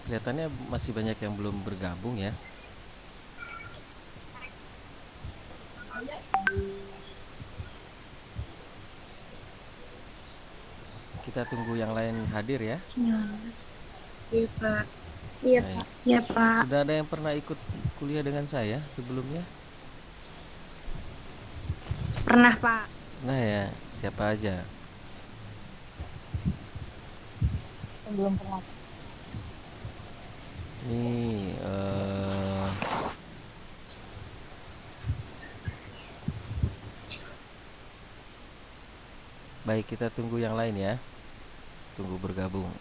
Kelihatannya masih banyak yang belum bergabung ya. Kita tunggu yang lain hadir ya. 19. Iya, Pak. Iya, Baik. Pak. Iya, Pak. Sudah ada yang pernah ikut kuliah dengan saya sebelumnya? Pernah, Pak. Nah ya, siapa aja? Belum pernah. Nih, baik, kita tunggu yang lain ya. Tunggu bergabung.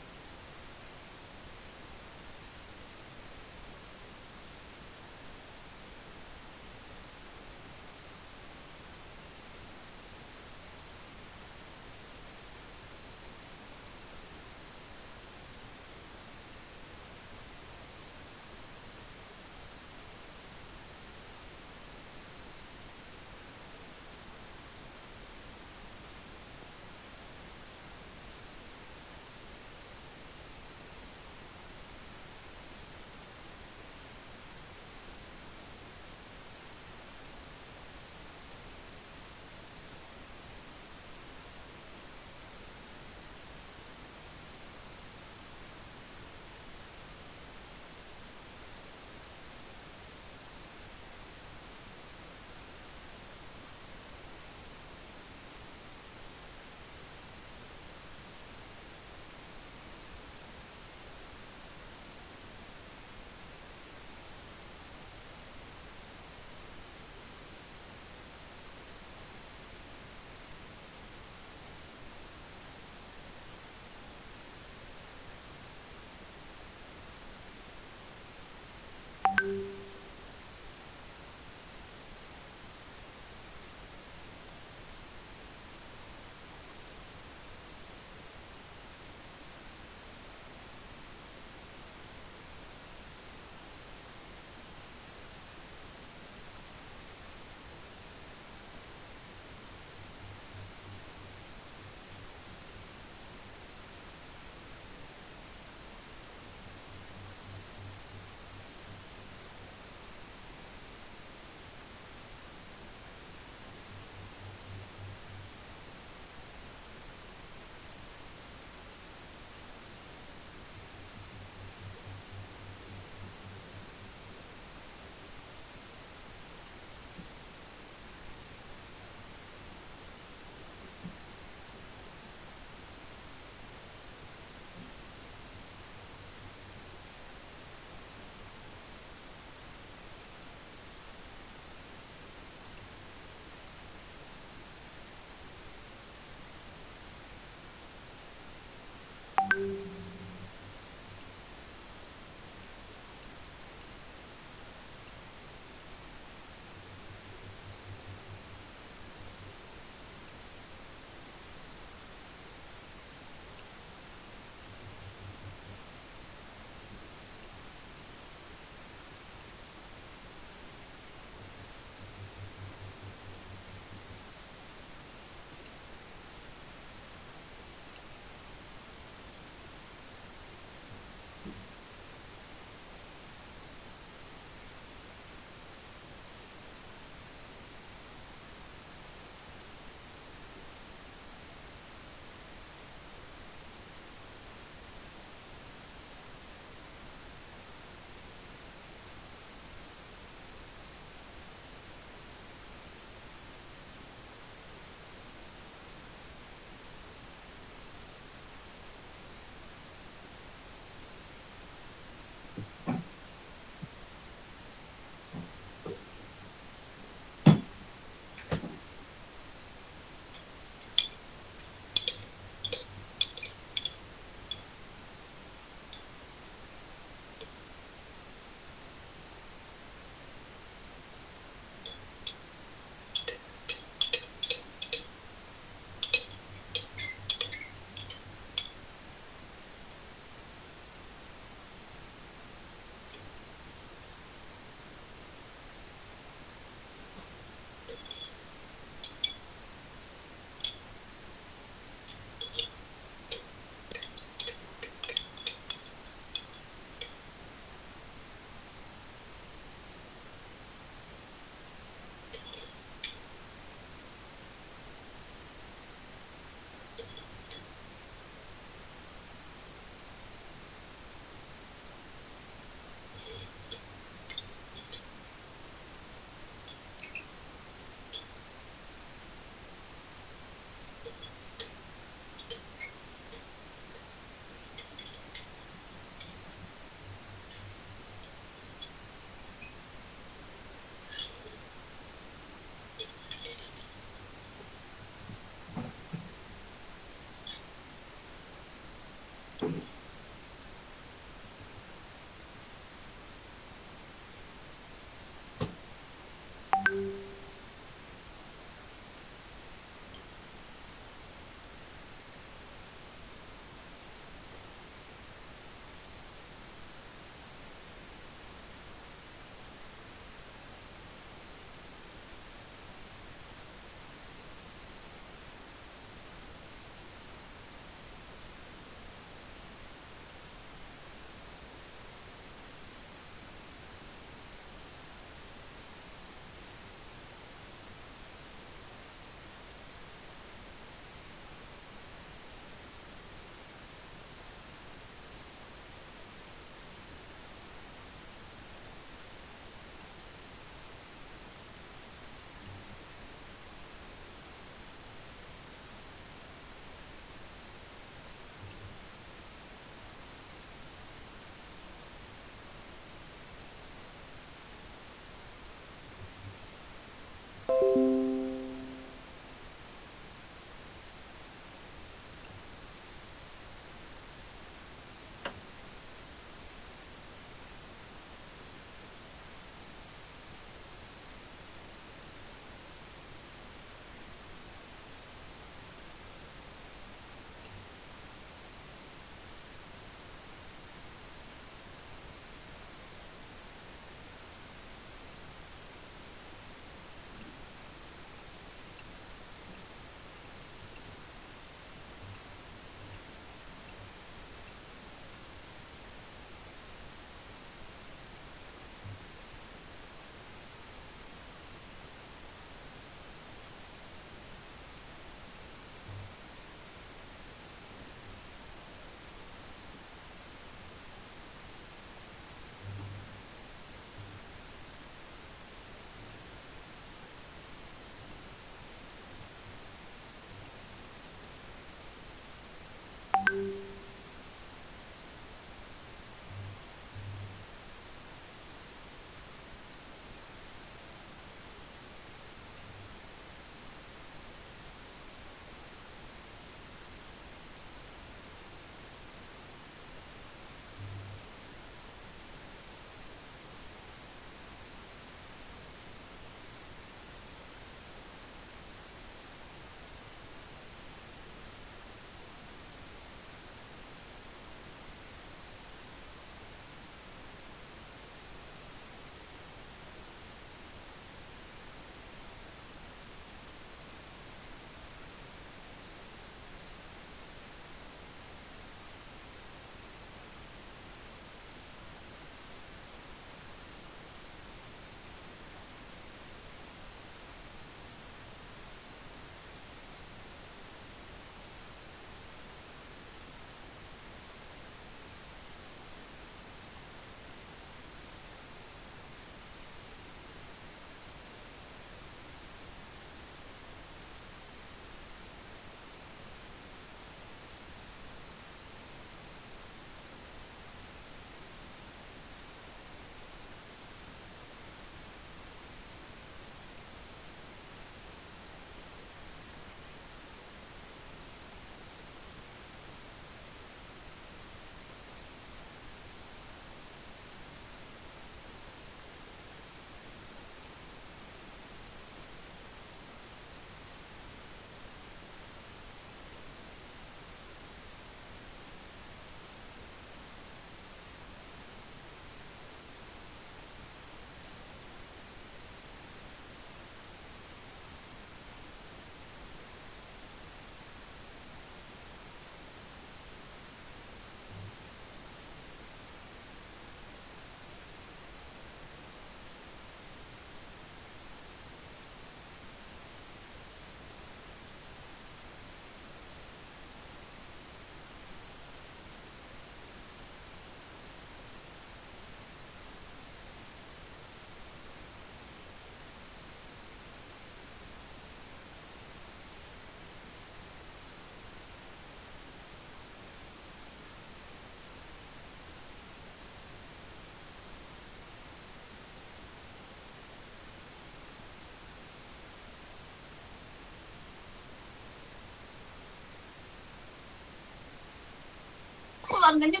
enggaknya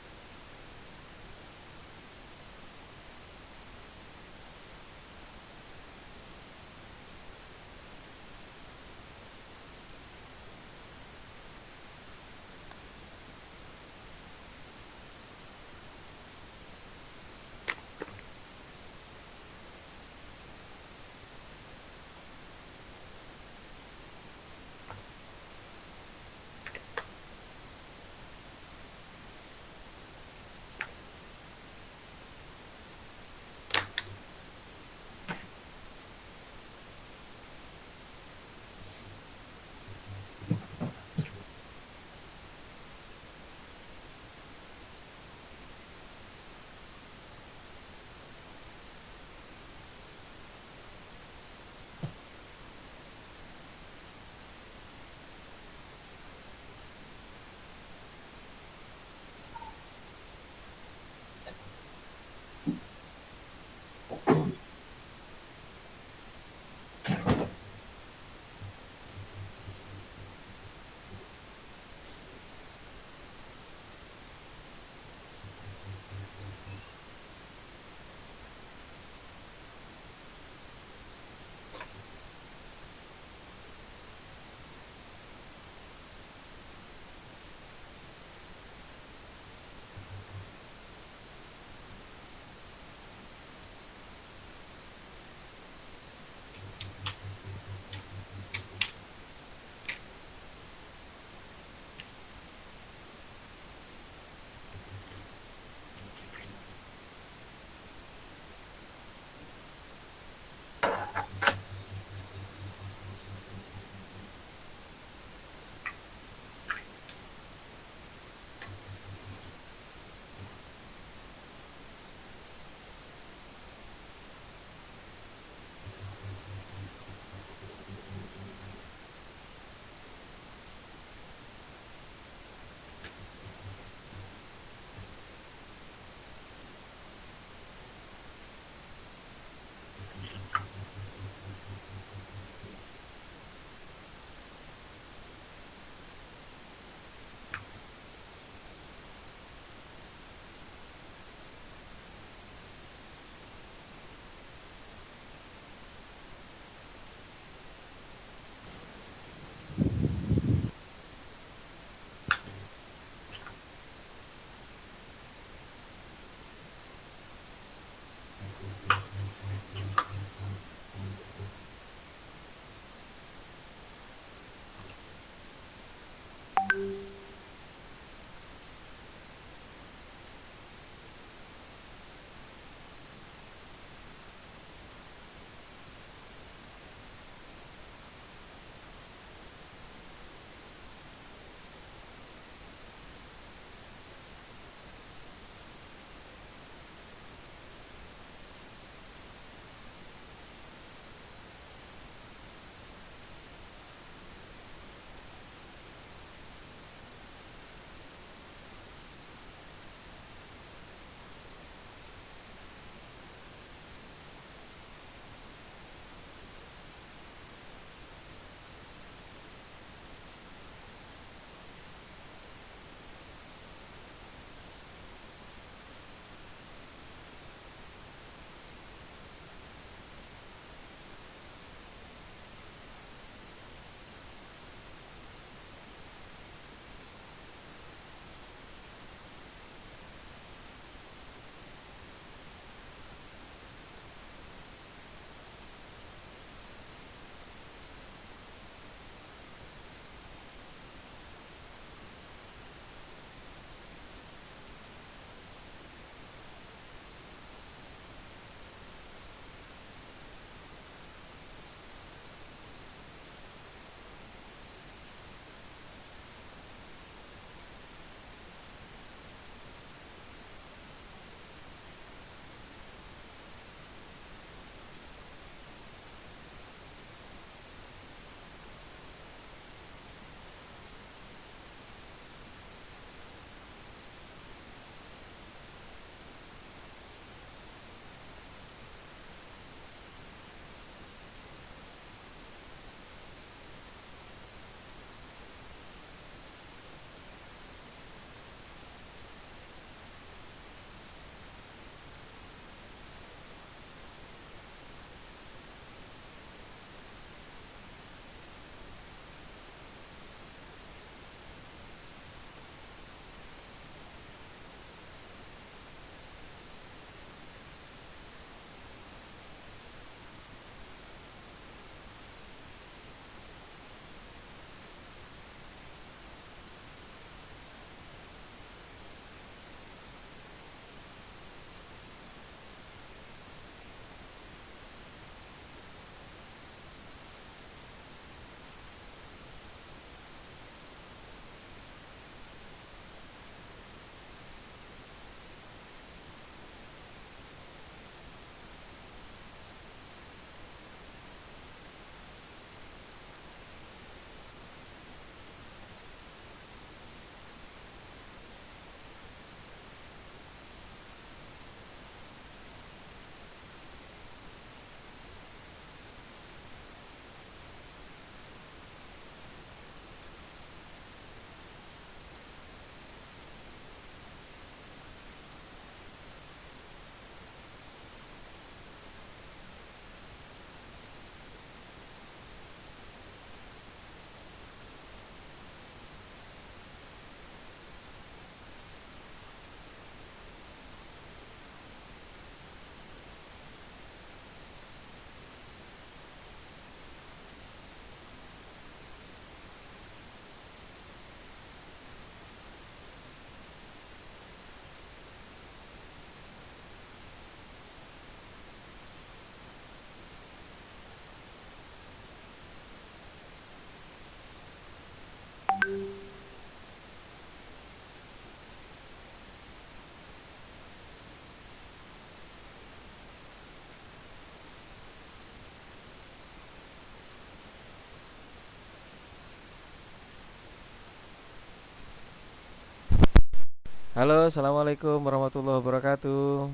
Halo, assalamualaikum warahmatullahi wabarakatuh.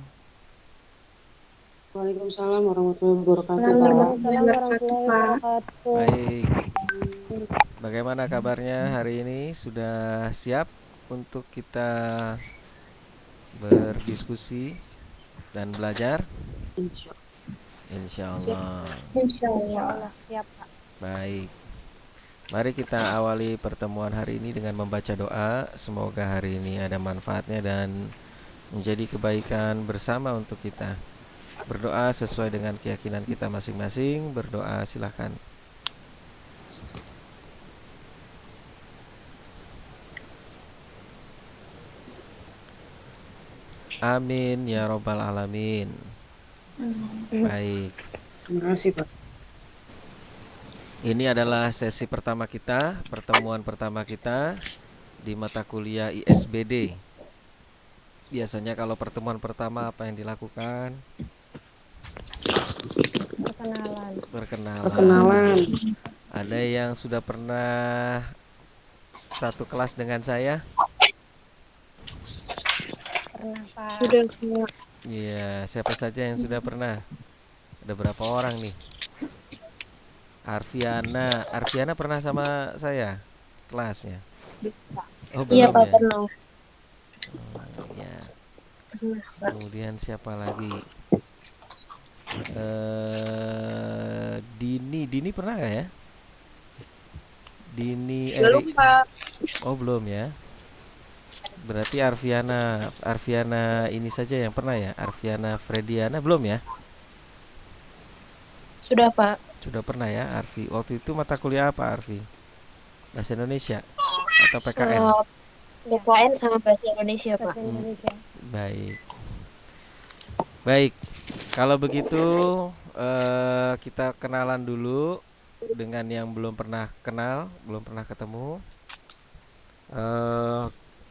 Waalaikumsalam warahmatullahi wabarakatuh, Pak. Waalaikumsalam Waalaikumsalam warahmatullahi warahmatullahi wabarakatuh. wabarakatuh. Baik, bagaimana kabarnya hari ini? Sudah siap untuk kita berdiskusi dan belajar? Insya Insya siap. Allah. Insya Insya Allah. Allah siap, Pak. Baik, mari kita awali pertemuan hari ini dengan membaca doa. Semoga hari ini ada manfaatnya dan menjadi kebaikan bersama untuk kita. Berdoa sesuai dengan keyakinan kita masing-masing. Berdoa silahkan. Amin ya robbal alamin. Baik, Terima kasih, Pak. ini adalah sesi pertama kita, pertemuan pertama kita di mata kuliah ISBD. Biasanya kalau pertemuan pertama apa yang dilakukan? Perkenalan. Perkenalan. Ada yang sudah pernah satu kelas dengan saya? Pernah, Pak. Sudah semua. Iya, siapa saja yang sudah pernah? Ada berapa orang nih? Arfiana pernah sama saya kelasnya? Oh, Iya belum Pak ya? pernah. Ya. Pernah, Pak. Kemudian siapa lagi? Dini pernah nggak ya? Dini Belum Eri. Pak. Oh, belum ya. Berarti Arfiana ini saja yang pernah ya? Arfiana Frediana belum ya? Sudah Pak. Sudah pernah ya, Arfi. Waktu itu mata kuliah apa, Arfi? Bahasa Indonesia atau PKN? PKN sama bahasa Indonesia Pak. Bahasa Indonesia. Baik. Baik. Kalau begitu kita kenalan dulu dengan yang belum pernah kenal, belum pernah ketemu.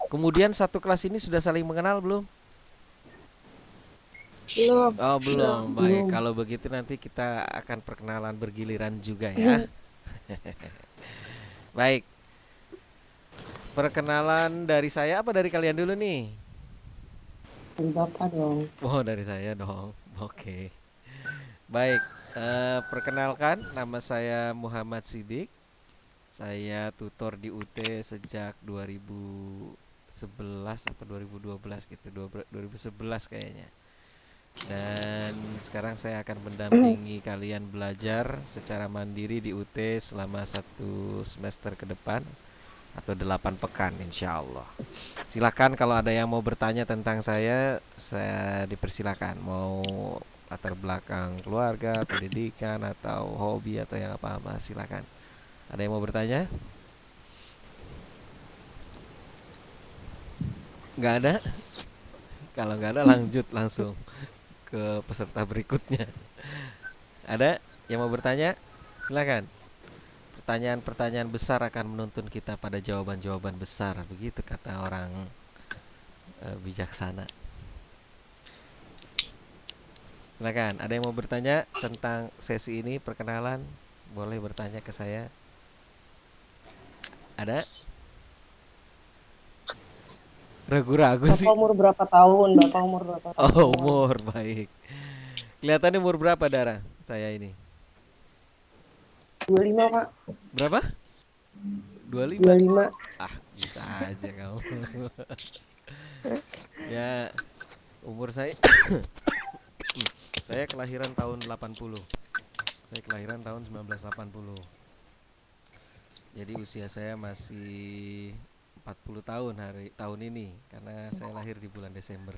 Kemudian satu kelas ini sudah saling mengenal belum? Belum. Oh, belum. Baik, Belum. kalau begitu nanti kita akan perkenalan bergiliran juga ya. Baik. Perkenalan dari saya apa dari kalian dulu nih? Dari Bapak dong. Oh, dari saya dong. Oke. Baik, perkenalkan nama saya Muhammad Sidik. Saya tutor di UT sejak 2011 apa 2012 gitu, 2011 kayaknya. Dan sekarang saya akan mendampingi kalian belajar secara mandiri di UT selama 1 semester ke depan atau 8 pekan insya Allah. Silakan kalau ada yang mau bertanya tentang saya dipersilakan. Mau latar belakang keluarga, pendidikan atau hobi atau yang apa-apa silakan. Ada yang mau bertanya? Nggak ada? Kalau nggak ada lanjut langsung ke peserta berikutnya. Ada yang mau bertanya? Silakan. Pertanyaan-pertanyaan besar akan menuntun kita pada jawaban-jawaban besar, begitu kata orang bijaksana. Silakan, ada yang mau bertanya tentang sesi ini perkenalan? Boleh bertanya ke saya. Ada? Ragu-ragu sih. Bapak umur berapa tahun? Bapak umur berapa tahun? Oh, umur baik. Kelihatannya umur berapa Dara? Saya ini. 25, Pak. Berapa? 25. 25. Ah, bisa aja kamu. Ya, umur saya saya kelahiran tahun 80. Saya kelahiran tahun 1980. Jadi usia saya masih 40 tahun tahun ini karena saya lahir di bulan Desember.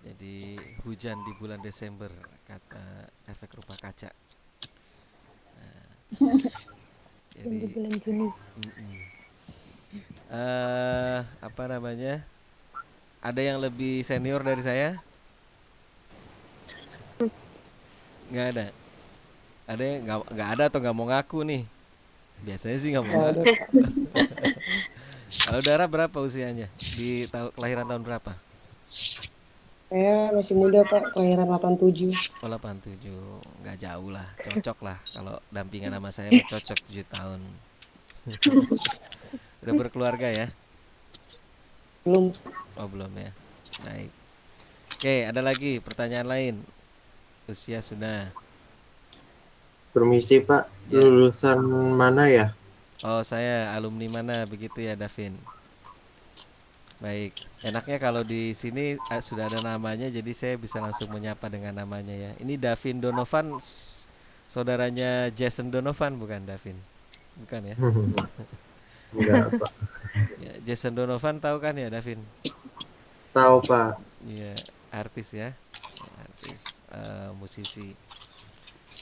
Jadi hujan di bulan Desember kata efek rupa kaca. Di Jadi bulan Juni. apa namanya? Ada yang lebih senior dari saya? Nggak ada. Ada yang nggak ada atau nggak mau ngaku nih? Biasanya sih nggak mau Nggak ngaku. ada, Pak. Kalau Dara berapa usianya? Di kelahiran tahun berapa? Saya masih muda, Pak. Kelahiran 87. Oh, 87. Nggak jauh lah, cocok lah. Kalau dampingan sama saya mah cocok 7 tahun. Udah berkeluarga ya? Belum. Oh belum ya. Baik. Oke, ada lagi pertanyaan lain. Usia sudah. Permisi Pak, Ya. lulusan mana ya? Oh saya alumni mana begitu ya Davin. Baik. Enaknya kalau di sini sudah ada namanya, jadi saya bisa langsung menyapa dengan namanya ya. Ini Davin Donovan, saudaranya Jason Donovan bukan Davin? Bukan ya? Enggak Pak. Ya, Jason Donovan tahu kan ya Davin? Tahu Pak. Iya, artis ya, artis, musisi.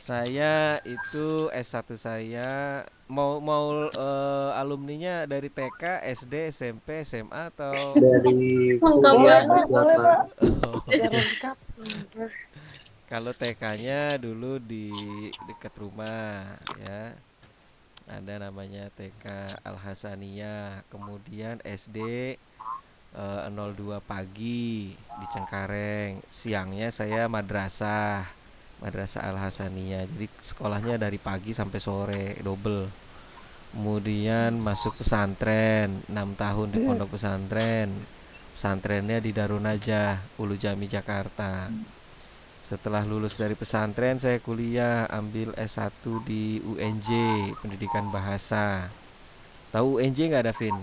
Saya itu S1 saya mau mau alumninya dari TK, SD, SMP, SMA atau Dari Lengkap kuliah banget. aja Pak. Biar lengkap. kalau TK-nya dulu di dekat rumah ya. Ada namanya TK Al Hasaniyah, kemudian SD 02 pagi di Cengkareng. Siangnya saya madrasah, Madrasah Al Hasaniyah. Jadi sekolahnya dari pagi sampai sore, double. Kemudian masuk pesantren, 6 tahun di pondok pesantren. Pesantrennya di Darun Najah, Ulu Jami Jakarta. Setelah lulus dari pesantren saya kuliah ambil S1 di UNJ, Pendidikan Bahasa. Tahu UNJ nggak Davin?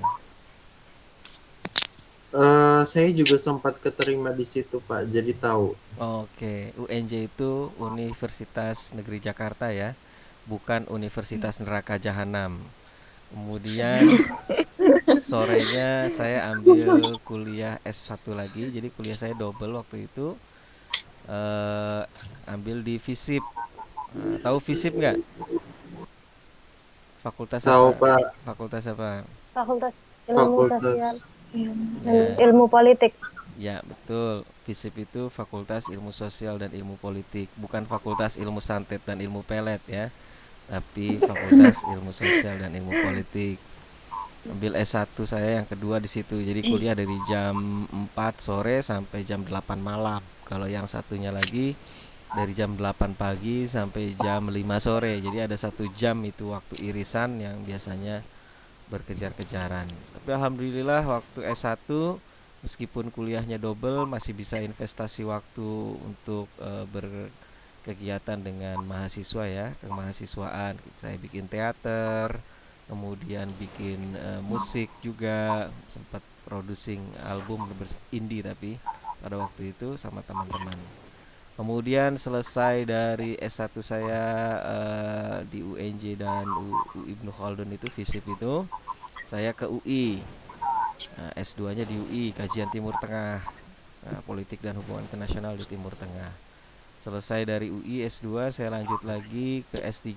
Saya juga sempat keterima di situ Pak, jadi tahu. Oke, UNJ itu Universitas Negeri Jakarta ya, bukan Universitas Neraka Jahanam. Kemudian sorenya saya ambil kuliah S1 lagi, jadi kuliah saya double waktu itu. eh Ambil di FISIP. Tahu FISIP nggak? Fakultas Tahu apa? Pak, Fakultas apa? Fakultas Ilmu Sosial fakultas. dan Ya, Ilmu Politik. ya betul. FISIP itu Fakultas Ilmu Sosial dan Ilmu Politik, bukan Fakultas Ilmu Santet dan Ilmu Pelet ya, tapi Fakultas Ilmu Sosial dan Ilmu Politik. Ambil S1 saya yang kedua di situ. Jadi kuliah dari jam 4 sore sampai jam 8 malam. Kalau yang satunya lagi dari jam 8 pagi sampai jam 5 sore. Jadi ada 1 jam itu waktu irisan yang biasanya berkejar-kejaran. Tapi alhamdulillah waktu S1 meskipun kuliahnya double masih bisa investasi waktu untuk berkegiatan dengan mahasiswa ya, kemahasiswaan. Saya bikin teater, kemudian bikin musik juga, sempat producing album indie tapi pada waktu itu sama teman-teman. Kemudian selesai dari S1 saya di UNJ dan Ibnu Khaldun itu FISIP itu, saya ke UI. Nah, S2-nya di UI, Kajian Timur Tengah. Nah, Politik dan Hubungan Internasional di Timur Tengah. Selesai dari UI S2 saya lanjut lagi ke S3.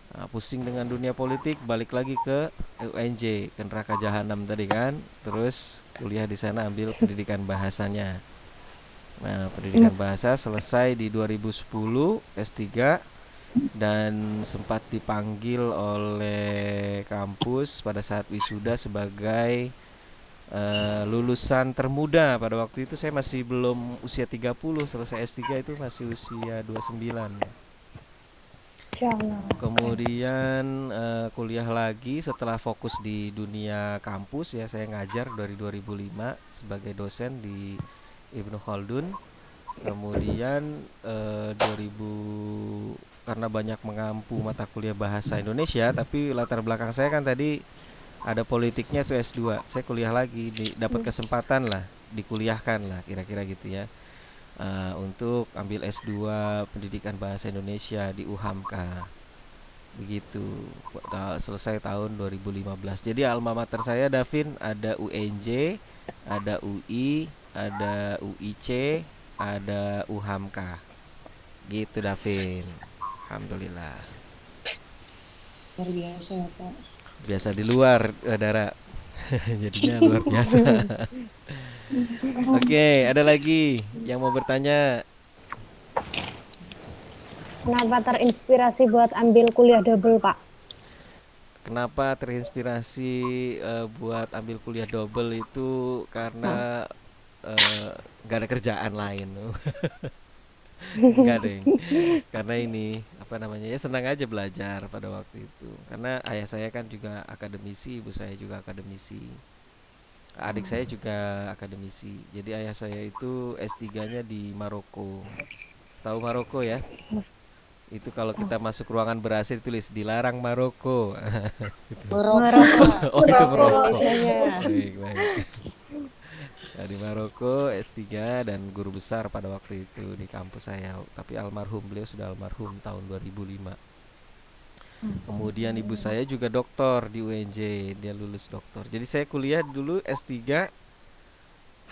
Nah, pusing dengan dunia politik, balik lagi ke UNJ, ke neraka jahanam tadi kan. Terus kuliah di sana ambil pendidikan bahasanya. Nah, pendidikan bahasa selesai di 2010 S3 dan sempat dipanggil oleh kampus pada saat wisuda sebagai lulusan termuda. Pada waktu itu saya masih belum usia 30, selesai S3 itu masih usia 29. Insya Allah. Keren. Kemudian kuliah lagi setelah fokus di dunia kampus ya, saya ngajar dari 2005 sebagai dosen di Ibnu Khaldun. Kemudian 2000 karena banyak mengampu mata kuliah bahasa Indonesia, tapi latar belakang saya kan tadi ada politiknya tuh S2. Saya kuliah lagi, dapat kesempatan lah, dikuliahkan lah kira-kira gitu ya. Untuk ambil S2 Pendidikan Bahasa Indonesia di UHAMKA. Begitu. Selesai tahun 2015. Jadi alma mater saya Davin ada UNJ, ada UI, ada UIC, ada UHAMKA. Gitu Davin. Alhamdulillah. Luar biasa ya Pak. Biasa di luar Dara. Jadinya luar biasa. Oke, ada lagi yang mau bertanya? Kenapa terinspirasi buat ambil kuliah double, Pak? Kenapa terinspirasi buat ambil kuliah double itu karena gak ada kerjaan lain. Enggak deh. Karena ini apa namanya ya, senang aja belajar pada waktu itu. Karena ayah saya kan juga akademisi, ibu saya juga akademisi. Adik saya juga akademisi. Jadi ayah saya itu S3-nya di Maroko. Tahu Maroko ya? Itu kalau kita masuk ruangan ber-AC ditulis dilarang Maroko. Gitu. Merokok Oh, itu Merokok. merokok. Indonesianya. Baik, baik. Nah, di Maroko S3 dan guru besar pada waktu itu di kampus saya. Tapi almarhum, beliau sudah almarhum tahun 2005. Kemudian ibu saya juga doktor di UNJ, dia lulus doktor. Jadi saya kuliah dulu S3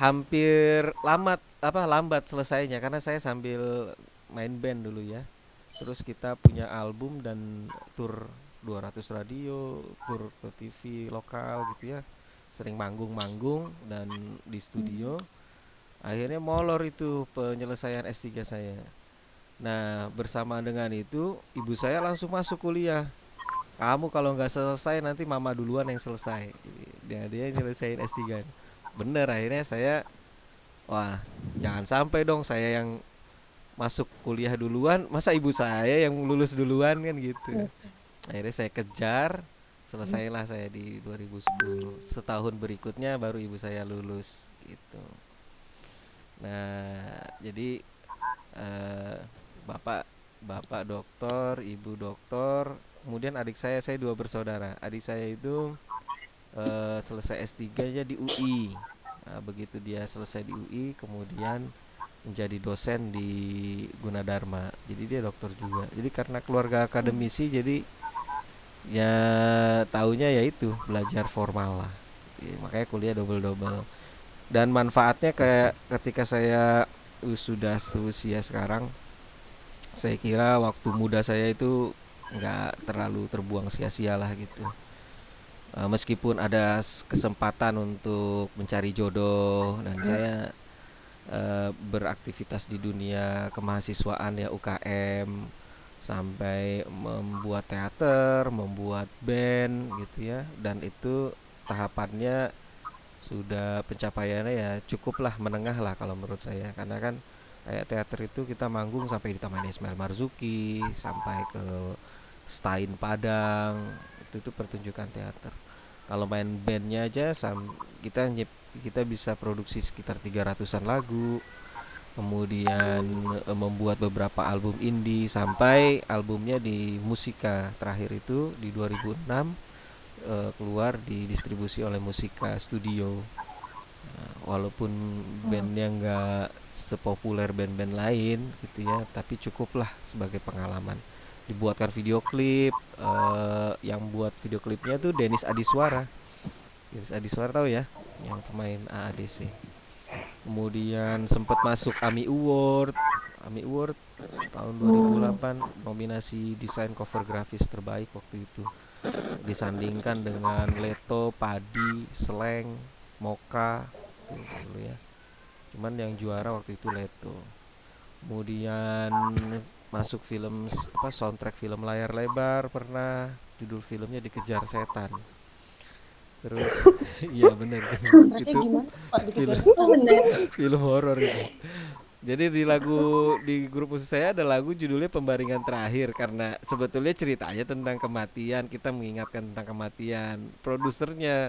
hampir lambat selesainya karena saya sambil main band dulu ya. Terus kita punya album dan tur 200 radio, tur ke TV lokal gitu ya. Sering manggung-manggung dan di studio. Akhirnya molor itu penyelesaian S3 saya. Nah, bersama dengan itu ibu saya langsung masuk kuliah. Kamu kalau nggak selesai nanti mama duluan yang selesai. Jadi dia nyelesain S3. Bener, akhirnya saya, wah, jangan sampai dong saya yang masuk kuliah duluan, masa ibu saya yang lulus duluan kan gitu. Akhirnya saya kejar, selesailah saya di 2010. Setahun berikutnya baru ibu saya lulus gitu. Nah, jadi eh, bapak bapak dokter, ibu dokter, kemudian adik saya dua bersaudara. Adik saya itu selesai S3-nya di UI. Nah, begitu dia selesai di UI, kemudian menjadi dosen di Gunadarma. Jadi dia dokter juga. Jadi karena keluarga akademisi, jadi ya taunya ya itu belajar formal lah. Makanya kuliah double-double. Dan manfaatnya kayak ketika saya sudah seusia sekarang, saya kira waktu muda saya itu nggak terlalu terbuang sia-sia lah gitu. Meskipun ada kesempatan untuk mencari jodoh dan saya beraktivitas di dunia kemahasiswaan ya UKM sampai membuat teater, membuat band gitu ya, dan itu tahapannya sudah pencapaiannya ya cukuplah menengah lah kalau menurut saya, karena kan kayak teater itu kita manggung sampai di Taman Ismail Marzuki, sampai ke Stein Padang, itu pertunjukan teater. Kalau main bandnya aja kita bisa produksi sekitar 300-an lagu, kemudian membuat beberapa album indie sampai albumnya di Musika terakhir itu di 2006 keluar didistribusi oleh Musika Studio. Walaupun bandnya nggak sepopuler band-band lain gitu ya, tapi cukuplah sebagai pengalaman. Dibuatkan video klip, yang buat video klipnya tuh Denis Adiswara. Denis Adiswara tahu ya, yang pemain AADC. Kemudian sempat masuk AMI Award tahun 2008, nominasi desain cover grafis terbaik waktu itu. Disandingkan dengan Leto, Padi, Slang, Moka dulu ya. Cuman yang juara waktu itu Leto. Kemudian masuk film soundtrack film layar lebar pernah, judul filmnya Dikejar Setan. Terus iya benar itu Gimana Pak film dikejar? Oh, bener. film horor itu. Jadi di grup musik saya ada lagu judulnya Pembaringan Terakhir, karena sebetulnya ceritanya tentang kematian, kita mengingatkan tentang kematian. Produsernya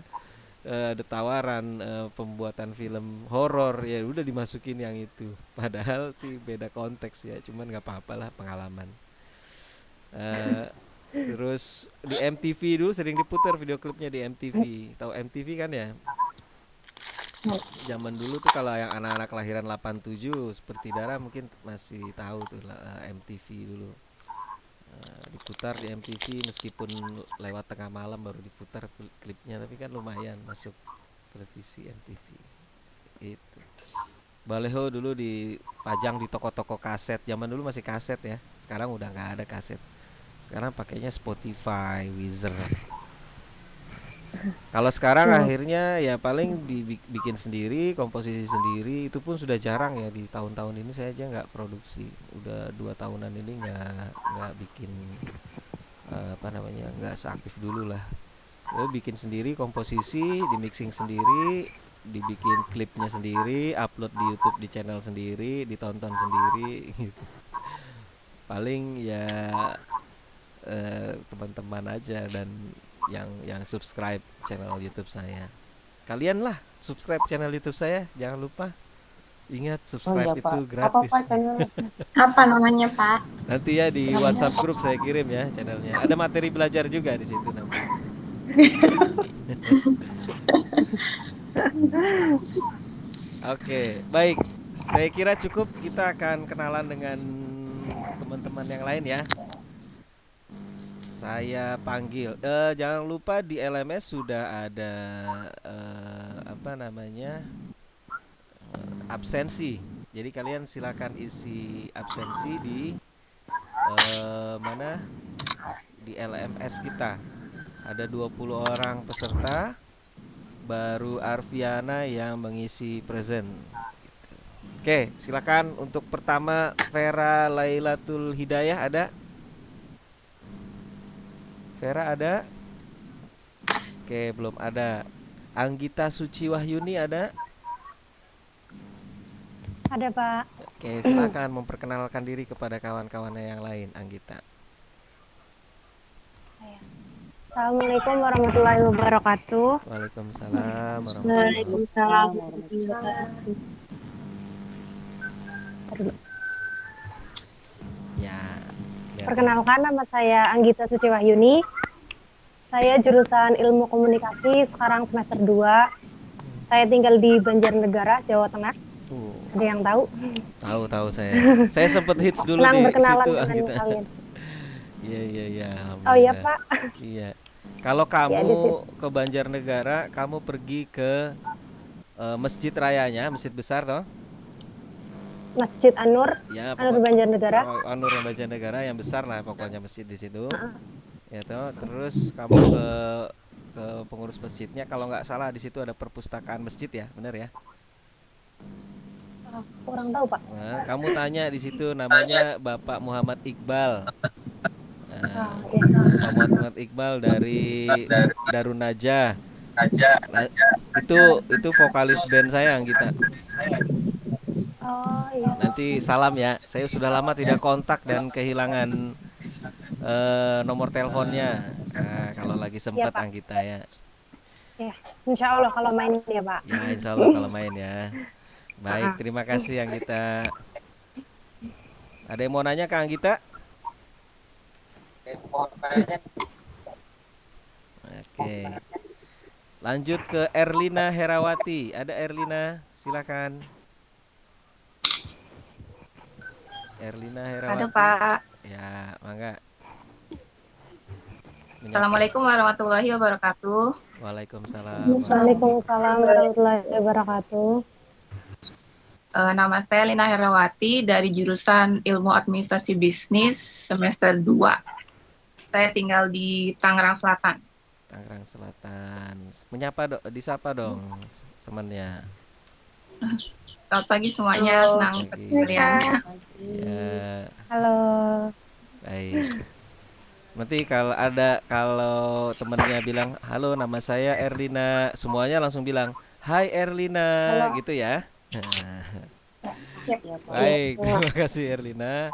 ada tawaran pembuatan film horor, ya udah dimasukin yang itu. Padahal sih beda konteks ya, cuman nggak apa-apa lah pengalaman. Eh, Terus di MTV dulu sering diputar video klipnya di MTV. Tahu MTV kan ya? Zaman dulu tuh kalau yang anak-anak kelahiran 87 seperti Dara mungkin masih tahu tuh MTV dulu. Diputar di MTV meskipun lewat tengah malam baru diputar klipnya, tapi kan lumayan masuk televisi MTV. Itu. Baleho dulu dipajang di toko-toko kaset. Zaman dulu masih kaset ya. Sekarang udah nggak ada kaset. Sekarang pakainya Spotify, Weezer. Kalau sekarang akhirnya ya paling dibikin sendiri, komposisi sendiri, itu pun sudah jarang ya. Di tahun-tahun ini saya aja nggak produksi, udah 2 tahunan ini nggak bikin nggak seaktif dulu lah. Bikin sendiri komposisi, di mixing sendiri, dibikin klipnya sendiri, upload di YouTube di channel sendiri, ditonton sendiri gitu. Paling ya teman-teman aja dan yang subscribe channel YouTube saya. kalian lah subscribe channel YouTube saya, jangan lupa. Ingat Oh subscribe iya Pak. itu Apa gratis. Pak channelnya? Apa namanya, Pak? Nanti ya di WhatsApp grup saya kirim ya channelnya. Ada materi belajar juga di situ nanti. Oke, baik. Saya kira cukup. Kita akan kenalan dengan teman-teman yang lain ya. Saya panggil. Jangan lupa di LMS sudah ada apa namanya absensi. Jadi kalian silakan isi absensi di mana di LMS kita. Ada 20 orang peserta, baru Arfiana yang mengisi present. Oke, silakan untuk pertama Vera Lailatul Hidayah ada? Vera ada? Oke, belum ada. Anggita Suci Wahyuni ada? Ada Pak. Oke, silakan memperkenalkan diri kepada kawan-kawannya yang lain, Anggita. Assalamualaikum warahmatullahi wabarakatuh. Waalaikumsalam warahmatullahi wabarakatuh. Waalaikumsalam warahmatullahi wabarakatuh. Ya, lihat. Perkenalkan, nama saya Anggita Suci Wahyuni. Saya jurusan Ilmu Komunikasi, sekarang semester 2. Saya tinggal di Banjarnegara, Jawa Tengah. Ada yang tahu? Tahu saya. Saya sempat hits dulu Senang di berkenalan situ, dengan Anggita. kalian. Iya, Oh iya alhamdulillah. Pak. Iya. Kalau Ya, di kamu situ. ke Banjarnegara, kamu pergi ke masjid rayanya, masjid besar toh? Masjid An-Nur, Ya, An-Nur Banjarnegara. Anur Banjarnegara yang besar lah pokoknya masjid di situ. Ya toh, terus kamu ke pengurus masjidnya, kalau nggak salah di situ ada perpustakaan masjid ya, benar ya? Kurang tahu Pak. Nah, kamu tanya di situ namanya Bapak Muhammad Iqbal. Nah, Ya. Bapak Muhammad Iqbal dari Darun Najah. Nah, itu vokalis band saya Anggita. Oh iya. Nanti salam ya. Saya sudah lama tidak kontak dan kehilangan nomor teleponnya. Nah, kalau lagi sempat Pak. Anggita ya. Ya, insya Allah kalau main ya Pak. Ya, insya Allah kalau main ya. Baik, terima kasih Anggita. Ada yang mau nanya ke Anggita? Oke. Lanjut ke Erlina Herawati. Ada Erlina? Silakan. Erlina Herawati. Ada Pak. Ya, mangga. Assalamualaikum warahmatullahi wabarakatuh. Waalaikumsalam. Waalaikumsalam warahmatullahi wabarakatuh. Nama saya Lina Herawati dari jurusan Ilmu Administrasi Bisnis semester 2. Saya tinggal di Tangerang Selatan. Tangerang Selatan. Disapa dong temannya. Selamat pagi semuanya, senang Pagi. kalian. Ya, Halo. baik. Nanti kalau temennya bilang halo nama saya Erlina, semuanya langsung bilang hai Erlina gitu ya. Baik, terima kasih Erlina.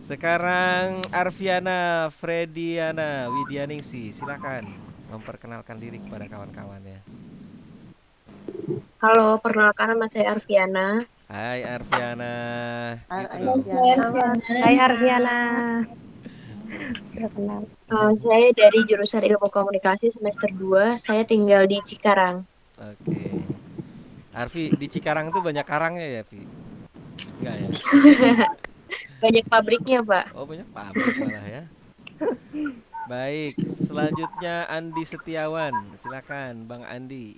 Sekarang Arfiana Frediana Widianingsi, silakan memperkenalkan diri kepada kawan-kawannya. Halo, perkenalkan nama saya Arfiana. Hai Arfiana, gitu Hai, dong. Hai Arfiana. Udah kenal. Saya dari jurusan Ilmu Komunikasi semester 2. Saya tinggal di Cikarang. Oke. Arfi, di Cikarang itu banyak karangnya ya, Vi? Enggak ya? Banyak pabriknya, Pak. Oh, banyak pabrik malah ya. Baik, selanjutnya Andi Setiawan. Silakan Bang Andi.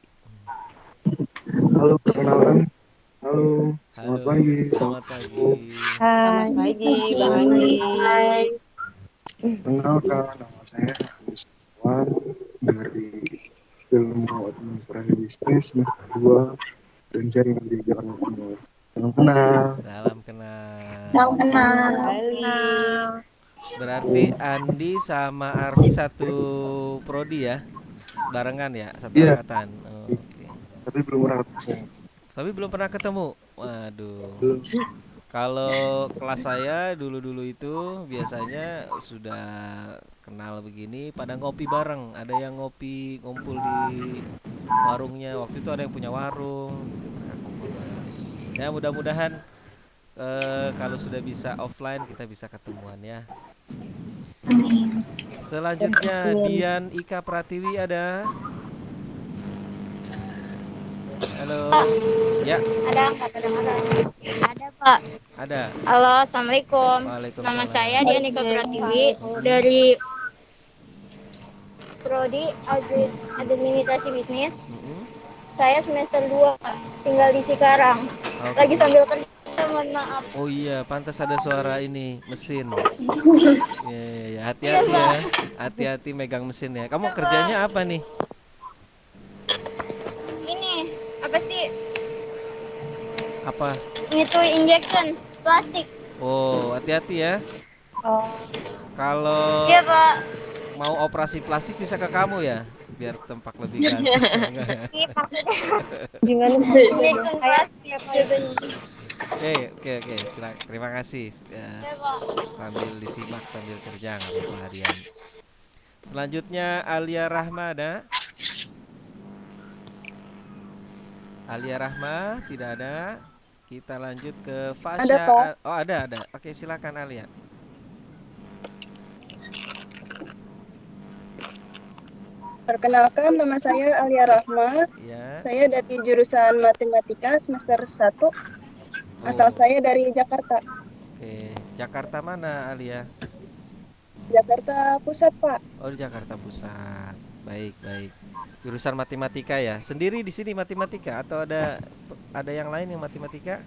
Halo, perkenalkan. Halo, Halo, selamat pagi. selamat pagi. Hai. Pagi, Bang Andi. Hai. Perkenalkan, nama saya Agus Setiawan dari Ilmu Administrasi Bisnis semester 2 dan saya tinggal di Jakarta Timur. Salam kenal. Salam kenal. Salam kenal. Berarti Andi sama Arfi satu prodi ya? Barengan ya, satu Iya. angkatan. Oh, oke. Tapi belum pernah ketemu. Tapi belum pernah ketemu. Waduh. Belum. Kalau kelas saya dulu-dulu itu biasanya sudah kenal begini pada ngopi bareng. Ada yang ngopi ngumpul di warungnya. Waktu itu ada yang punya warung gitu, mereka kumpul bareng. Ya mudah-mudahan kalau sudah bisa offline kita bisa ketemuan ya. Selanjutnya Dian Ika Pratiwi ada. Halo. Ya, Ada nggak kedengaran? Ada Pak. ada. Halo, Assalamualaikum. Nama saya Waalaikumsalam. Dianika Pratiwi dari Prodi Administrasi Bisnis. Mm-mm. Saya semester 2, tinggal di Cikarang. Oke. Lagi sambil kerja, mohon maaf. Oh iya, pantas ada suara ini mesin. Ya, ya, ya. Hati-hati ya. Hati-hati megang mesin ya. Kamu kerjanya apa nih? Ini, apa sih? Apa? Itu injection plastik. Oh, hati-hati ya. Oh, Kalau Iya, Pak. mau operasi plastik bisa ke kamu ya, biar tempat lebih ganteng. Iya, maksudnya gimana? injection plastik. Oke, silakan. Terima kasih. Ya, Iya, Pak. sambil disimak sambil kerja nggak apa-apa harian. Selanjutnya Alia Rahma ada. Alia Rahma tidak ada. Kita lanjut ke Fasya. Ada, Pak. Oh ada. Oke silakan Alia. Perkenalkan, nama saya Alia Rahma. Ya. Saya dari jurusan Matematika semester 1. Asal saya dari Jakarta. Oke, Jakarta mana Alia? Jakarta Pusat, Pak. Oh di Jakarta Pusat. Baik. Jurusan matematika ya. Sendiri di sini matematika atau ada yang lain yang matematika?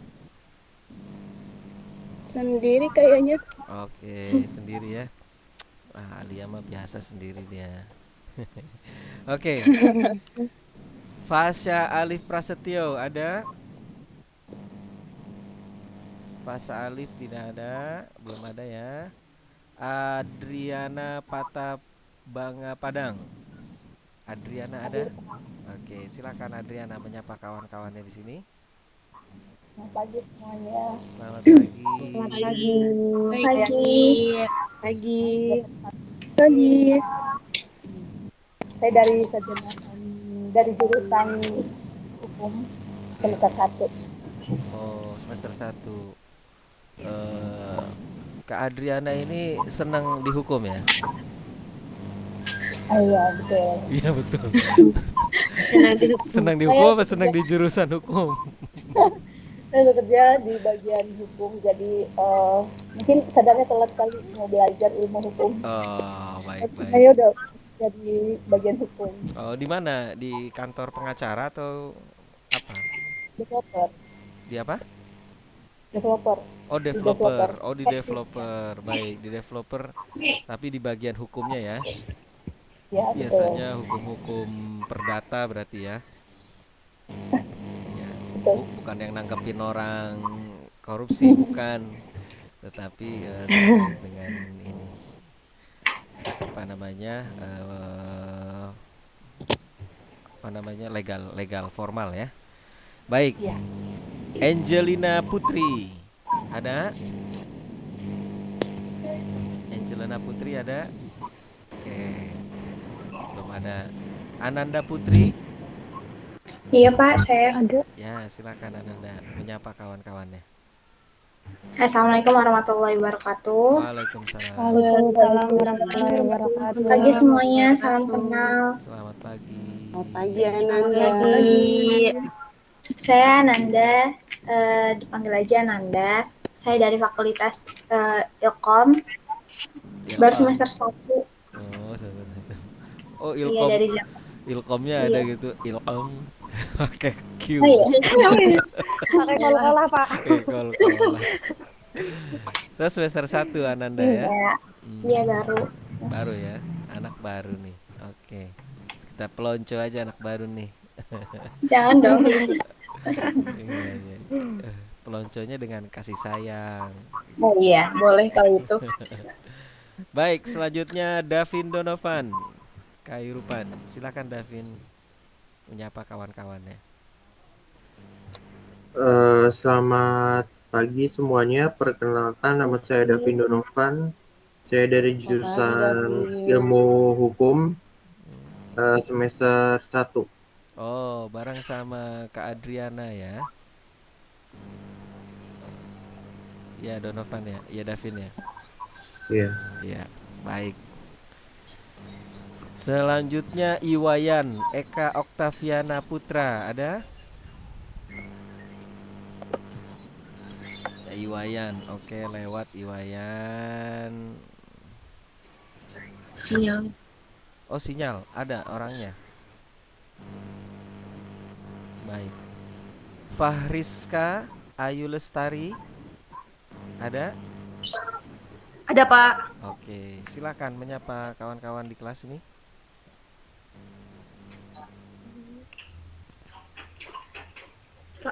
Sendiri kayaknya. Oke, sendiri ya. Wah, Alia mah biasa sendiri dia. Oke. Fasya Alif Prasetyo ada? Fasya Alif tidak ada, belum ada ya. Adriana Patabanga Padang. Adriana ada? Oke, silakan Adriana menyapa kawan-kawannya di sini. Selamat pagi semuanya. Selamat pagi. Selamat pagi. Pagi. Pagi. Pagi. Saya dari jurusan hukum semester 1. Oh, semester 1. Kak Adriana ini senang dihukum ya? Iya, betul. Iya betul. Senang dihukum apa senang di jurusan hukum? Saya bekerja di bagian hukum, jadi mungkin sadarnya telat kali mau belajar ilmu hukum. Oh, baik. Saya udah jadi bagian hukum. Oh, di mana? Di kantor pengacara atau apa? Developer. Di apa? Developer. Oh, developer. Oh, di developer. Baik, di developer. Tapi di bagian hukumnya ya. Ya, Biasanya hukum-hukum perdata berarti ya. Ya, bukan yang nangkepin orang korupsi, bukan. Tetapi terkait dengan ini apa namanya legal formal ya. Baik. Ya. Angelina Putri ada? Angelina Putri ada? Oke. Belum ada. Ananda Putri? Iya Pak, saya. Ya, silakan Ananda menyapa kawan-kawannya. Assalamualaikum warahmatullahi wabarakatuh. Waalaikumsalam. Waalaikumsalam warahmatullahi wabarakatuh. Pagi semuanya, salam kenal. Selamat pagi. Selamat pagi, Ananda. Saya Nanda, dipanggil aja Nanda. Saya dari Fakultas Ilkom, baru semester 1. Oh, oh Iya, Ilkom. dari Jakarta. Ilkomnya ada gitu, Ilkom. Pakai Q. Oh, iya. Pakai kol-kolah, Pak. Kol-kolah. Saya semester 1 Ananda ya. Iya, baru. Baru ya, anak baru nih. Oke. Kita pelonco aja anak baru nih. Jangan dong. Iya. Pelonconya dengan kasih sayang. Oh iya, boleh kalau itu. Baik, selanjutnya Davin Donovan Kairupan. Silakan Davin menyapa kawan-kawannya. Selamat pagi semuanya. Perkenalkan nama saya Davin Donovan. Saya dari Makasih jurusan David. Ilmu Hukum semester 1. Oh, bareng sama Kak Adriana ya. Ya, Donovan ya. Ya, Davin ya. Iya. Ya, baik. Selanjutnya Iwayan Eka Oktaviana Putra, ada? Ya, Iwayan. Oke, lewat Iwayan. Sinyal. Oh, sinyal. Ada orangnya. Baik. Fahriska Ayu Lestari, ada? Ada Pak. Oke, silakan menyapa kawan-kawan di kelas ini.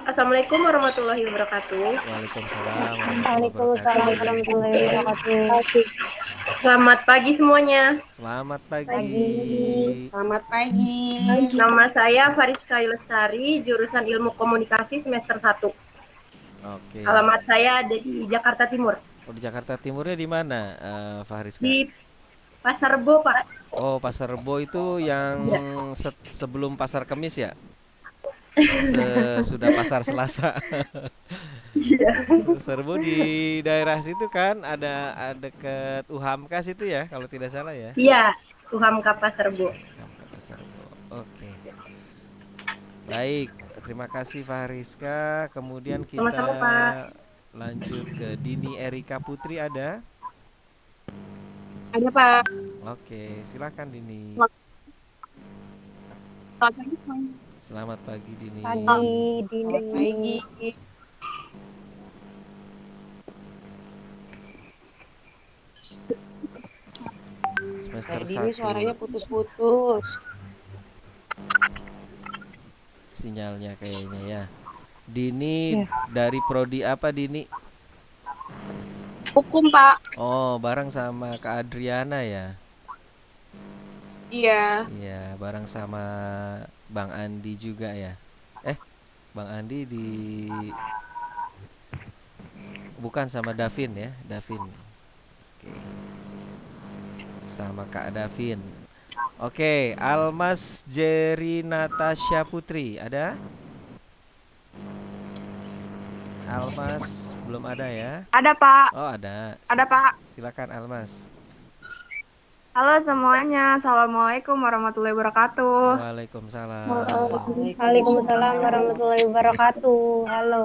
Assalamualaikum warahmatullahi wabarakatuh. Waalaikumsalam warahmatullahi Waalaikumsalam wabarakatuh. warahmatullahi wabarakatuh. Selamat pagi semuanya. Selamat pagi. Selamat pagi. Nama saya Fariska Lestari, jurusan Ilmu Komunikasi semester 1. Oke. Alamat saya ada di Jakarta Timur. Oh, di Jakarta Timurnya di mana, Fahriska? Di Pasar Rebo, Pak. Oh, Pasar Rebo itu yang sebelum Pasar Kemis ya? Sudah Pasar Selasa. Pasar Rebo di daerah situ kan, ada dekat UHAMKA situ ya, kalau tidak salah ya? Iya, UHAMKA Pasar Rebo. UHAMKA Pasar Rebo. Oke. Baik, terima kasih Fahriska. Kemudian kita Sama-sama, Pak. lanjut ke Dini Erika Putri, ada? Ada Pak. Oke, silakan Dini. Selamat pagi semuanya. Selamat pagi Dini. Pagi, Dini. Semester Dini 1. suaranya putus-putus. Sinyalnya kayaknya ya. Dini dari prodi apa Dini? Hukum Pak. Oh, bareng sama Kak Adriana ya? Iya. Iya, bareng sama Bang Andi juga ya. Bang Andi bukan sama Davin ya, Davin. Oke. Sama Kak Davin. Oke, Almas Jerry Natasha Putri, ada? Almas belum ada ya? Ada Pak. Oh, ada. Ada Pak. Silakan Almas. Halo semuanya, Assalamualaikum warahmatullahi wabarakatuh. Waalaikumsalam. Waalaikumsalam warahmatullahi wabarakatuh. Halo.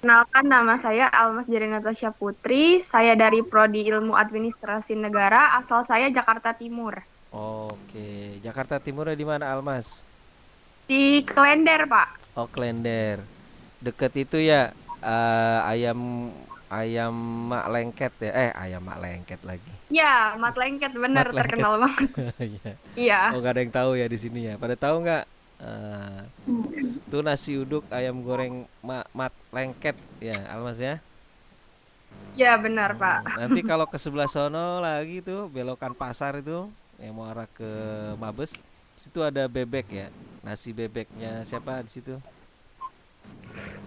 Kenalkan, nama saya Almas Jari Natasha Putri. Saya dari Prodi Ilmu Administrasi Negara, asal saya Jakarta Timur. Oke, Jakarta Timurnya di mana Almas? Di Klender, Pak. Oh, Klender. Deket itu ya, ayam mak lengket ya. Ayam mak lengket lagi. Ya, Mat Lengket, benar, Mat Lengket. terkenal banget. Iya. Iya. Oh, nggak ada yang tahu ya di sini ya. Pada tahu nggak? Tuh nasi uduk ayam goreng mat lengket ya, Almas ya. Ya, benar, Pak. Nanti kalau ke sebelah sono lagi tuh belokan pasar itu yang mau arah ke Mabes, situ ada bebek ya. Nasi bebeknya siapa di situ?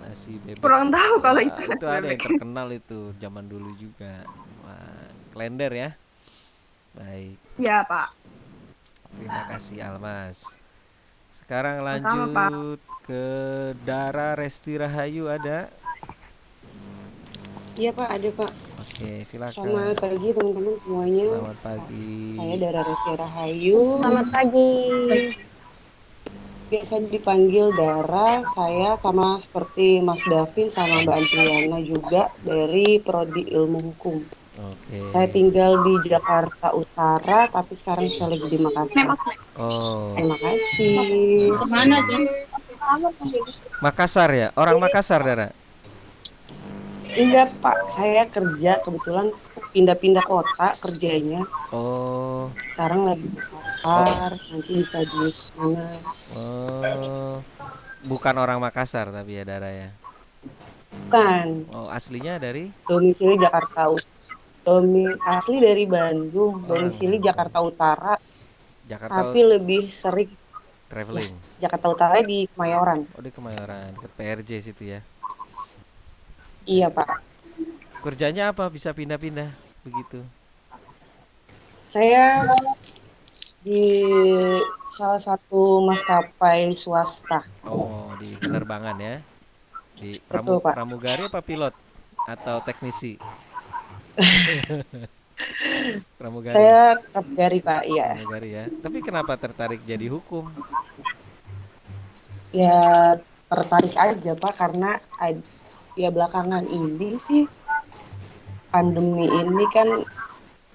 Nasi bebek. Kurang tahu kalau Wah, itu. itu ada yang terkenal itu zaman dulu juga. Wah, Klender ya. Baik. Ya, Pak. Terima kasih Almas. Sekarang Sama-sama, Pak. lanjut ke Dara Resti Rahayu, ada? Iya Pak, ada Pak. Oke, silakan. Selamat pagi teman-teman semuanya. Selamat pagi. Saya Dara Resti Rahayu. Selamat pagi. Biasa dipanggil Dara. Saya sama seperti Mas Davin sama Mbak Adriana juga dari Prodi Ilmu Hukum. Oke. Saya tinggal di Jakarta Utara, tapi sekarang saya lagi di Makassar. Oh, Terima kasih. Kemana Dan? Makassar ya? Orang Makassar, Dara? Enggak Pak, saya kerja kebetulan pindah-pindah kota kerjanya. Oh, Sekarang lagi di Makassar, nanti bisa di mana? oh, bukan orang Makassar tapi ya Dara ya? Bukan, Oh, aslinya dari? domisili Jakarta asli dari Bandung, domisili Jakarta Utara, Jakarta tapi lebih sering traveling. Jakarta Utara di Kemayoran. Oh, di Kemayoran, dekat PRJ situ ya. Iya Pak. Kerjanya apa bisa pindah-pindah begitu? Saya di salah satu maskapai swasta. Oh, di penerbangan ya. Di Betul, Pak. pramugari apa pilot atau teknisi? Pramugari. Saya pramugari, Pak. Iya. Pramugari ya. Tapi kenapa tertarik jadi hukum? Ya tertarik aja, Pak, karena ya belakangan ini sih pandemi ini kan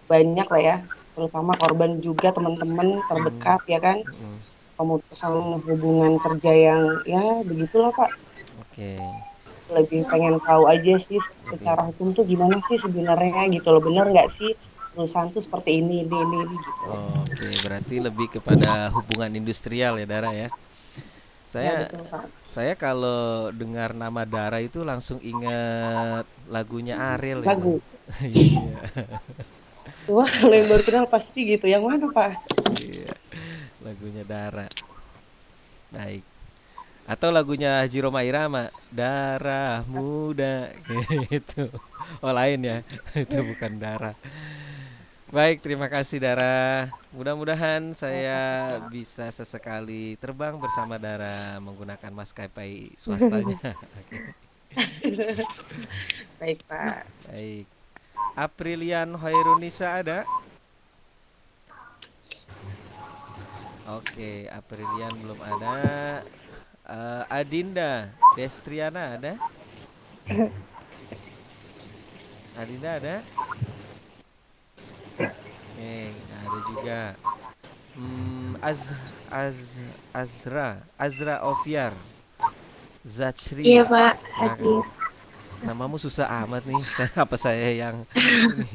banyak lah ya, terutama korban juga teman-teman terdekat ya kan, pemutusan hubungan kerja yang ya begitulah Pak. Oke. Lebih pengen tahu aja sih secara hukum tuh gimana sih sebenarnya gitu loh, bener nggak sih perusahaan tuh seperti ini gitu. Oke, berarti lebih kepada hubungan industrial ya Dara ya. Ya Saya betul Pak. saya kalau dengar nama Dara itu langsung ingat lagunya Ariel itu. Lagu. Iya. Wah, kalau yang baru kenal pasti gitu. Yang mana Pak? Iya. Lagunya Dara. Baik. Atau lagunya Haji Roma Irama, Darah Muda gitu. Oh lain ya, itu bukan Dara. Baik, terima kasih Dara. Mudah-mudahan saya bisa sesekali terbang bersama Dara menggunakan maskapai swastanya. Baik Pak. Baik. Aprilian Hoirunisa ada? Oke, Aprilian belum ada. Adinda Destriana ada? Adinda ada? Oke, ada juga. Azra Oviar Zachri. Iya Pak, Silakan. hadir. Namamu susah amat nih. Apa saya yang ini?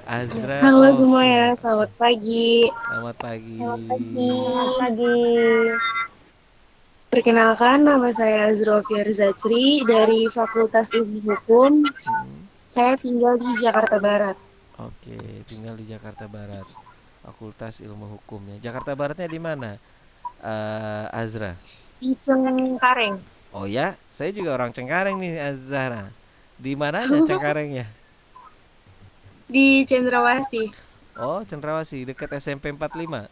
Azra Halo Oviar. semua ya, selamat pagi. Selamat pagi. Selamat pagi. Selamat pagi. Perkenalkan, nama saya Azrofiar Zachri dari Fakultas Ilmu Hukum. Saya tinggal di Jakarta Barat. Oke, tinggal di Jakarta Barat. Fakultas Ilmu Hukumnya. Jakarta Baratnya di mana? Azra. Di Cengkareng. Oh ya, saya juga orang Cengkareng nih, Azra. Di mananya Cengkarengnya? Di Cendrawasih. Oh, Cendrawasih, dekat SMP 45.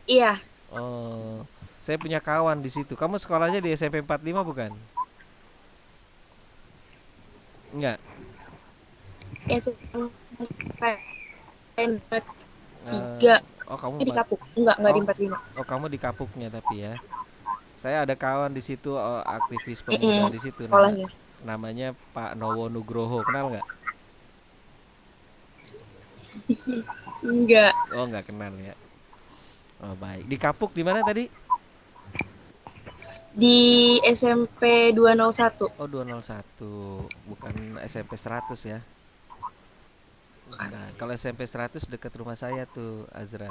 Iya. Oh, saya punya kawan di situ. Kamu sekolahnya di SMP 45 bukan? Enggak. SMP 3. Oh, kamu Di Kapuk. Enggak di 45. Oh, kamu di Kapuknya tapi ya. Saya ada kawan di situ, aktivis pemuda di situ. Sekolahnya. Namanya Pak Nowo Nugroho, kenal nggak? Enggak. Oh, nggak kenal ya. Oh, baik. Di Kapuk di mana tadi? Di SMP 201. Oh, 201. Bukan SMP 100 ya. Bukan. Kalau SMP 100 dekat rumah saya tuh, Azra.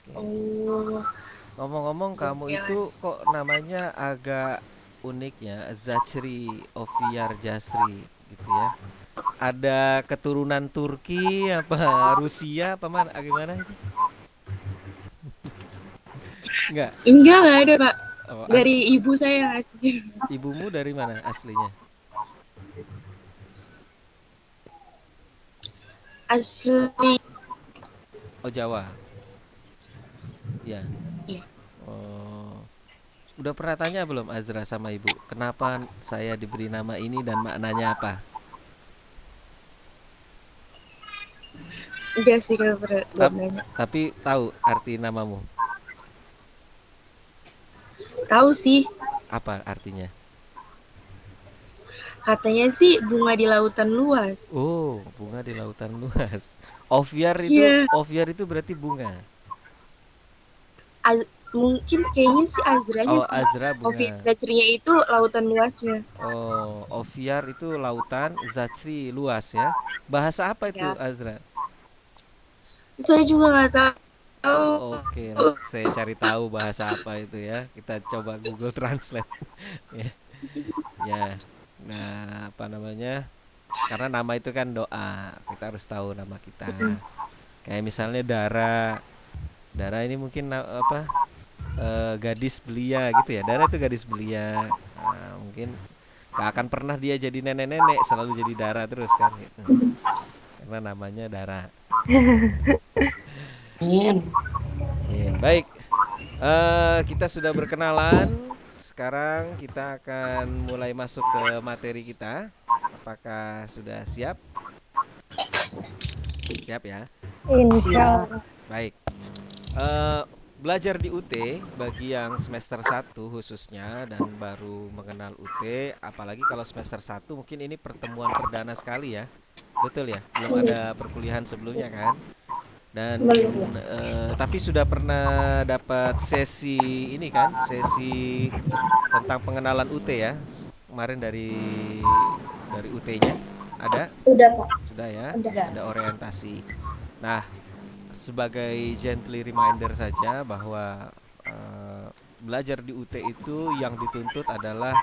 Oke. Oh. Ngomong-ngomong, kamu itu kok namanya agak unik ya, Zachri Oviar Jasri gitu ya. Ada keturunan Turki apa Rusia apa mana gimana itu? Enggak ada Pak. Oh, dari ibu saya asli. Ibumu dari mana aslinya? Asli. Oh, Jawa. Ya. Iya. Oh. Udah pernah tanya belum Azra sama ibu, kenapa saya diberi nama ini dan maknanya apa? Enggak sih kalau belum nanya. Tapi tahu arti namamu? Tahu sih. Apa artinya? Katanya sih bunga di lautan luas. Oh, bunga di lautan luas. Oviar itu, Oviar itu berarti bunga. Mungkin kayaknya si Azranya sih. Azra bunga. Oviar Zachri-nya itu lautan luasnya. Oh, Oviar itu lautan, Zachri luas ya. Bahasa apa itu Azra? Saya juga nggak tahu. Oke, saya cari tahu bahasa apa itu ya. Kita coba Google Translate. Ya. Nah, apa namanya? Karena nama itu kan doa. Kita harus tahu nama kita. Kayak misalnya Dara. Dara ini mungkin gadis belia gitu ya. Dara itu gadis belia. Nah, mungkin Gak akan pernah dia jadi nenek-nenek, selalu jadi Dara terus kan gitu. Karena namanya Dara. Baik. Kita sudah berkenalan. Sekarang kita akan mulai masuk ke materi kita. Apakah sudah siap? Siap ya? Insya Allah. Baik. Belajar di UT bagi yang semester 1 khususnya dan baru mengenal UT, apalagi kalau semester 1 mungkin ini pertemuan perdana sekali ya. Betul ya? Belum ada perkuliahan sebelumnya kan? Dan tapi sudah pernah dapat sesi ini kan, sesi tentang pengenalan UT ya. Kemarin dari UT-nya ada? Udah, Pak. Sudah ya? Udah. Ada orientasi. Nah, sebagai gently reminder saja bahwa belajar di UT itu yang dituntut adalah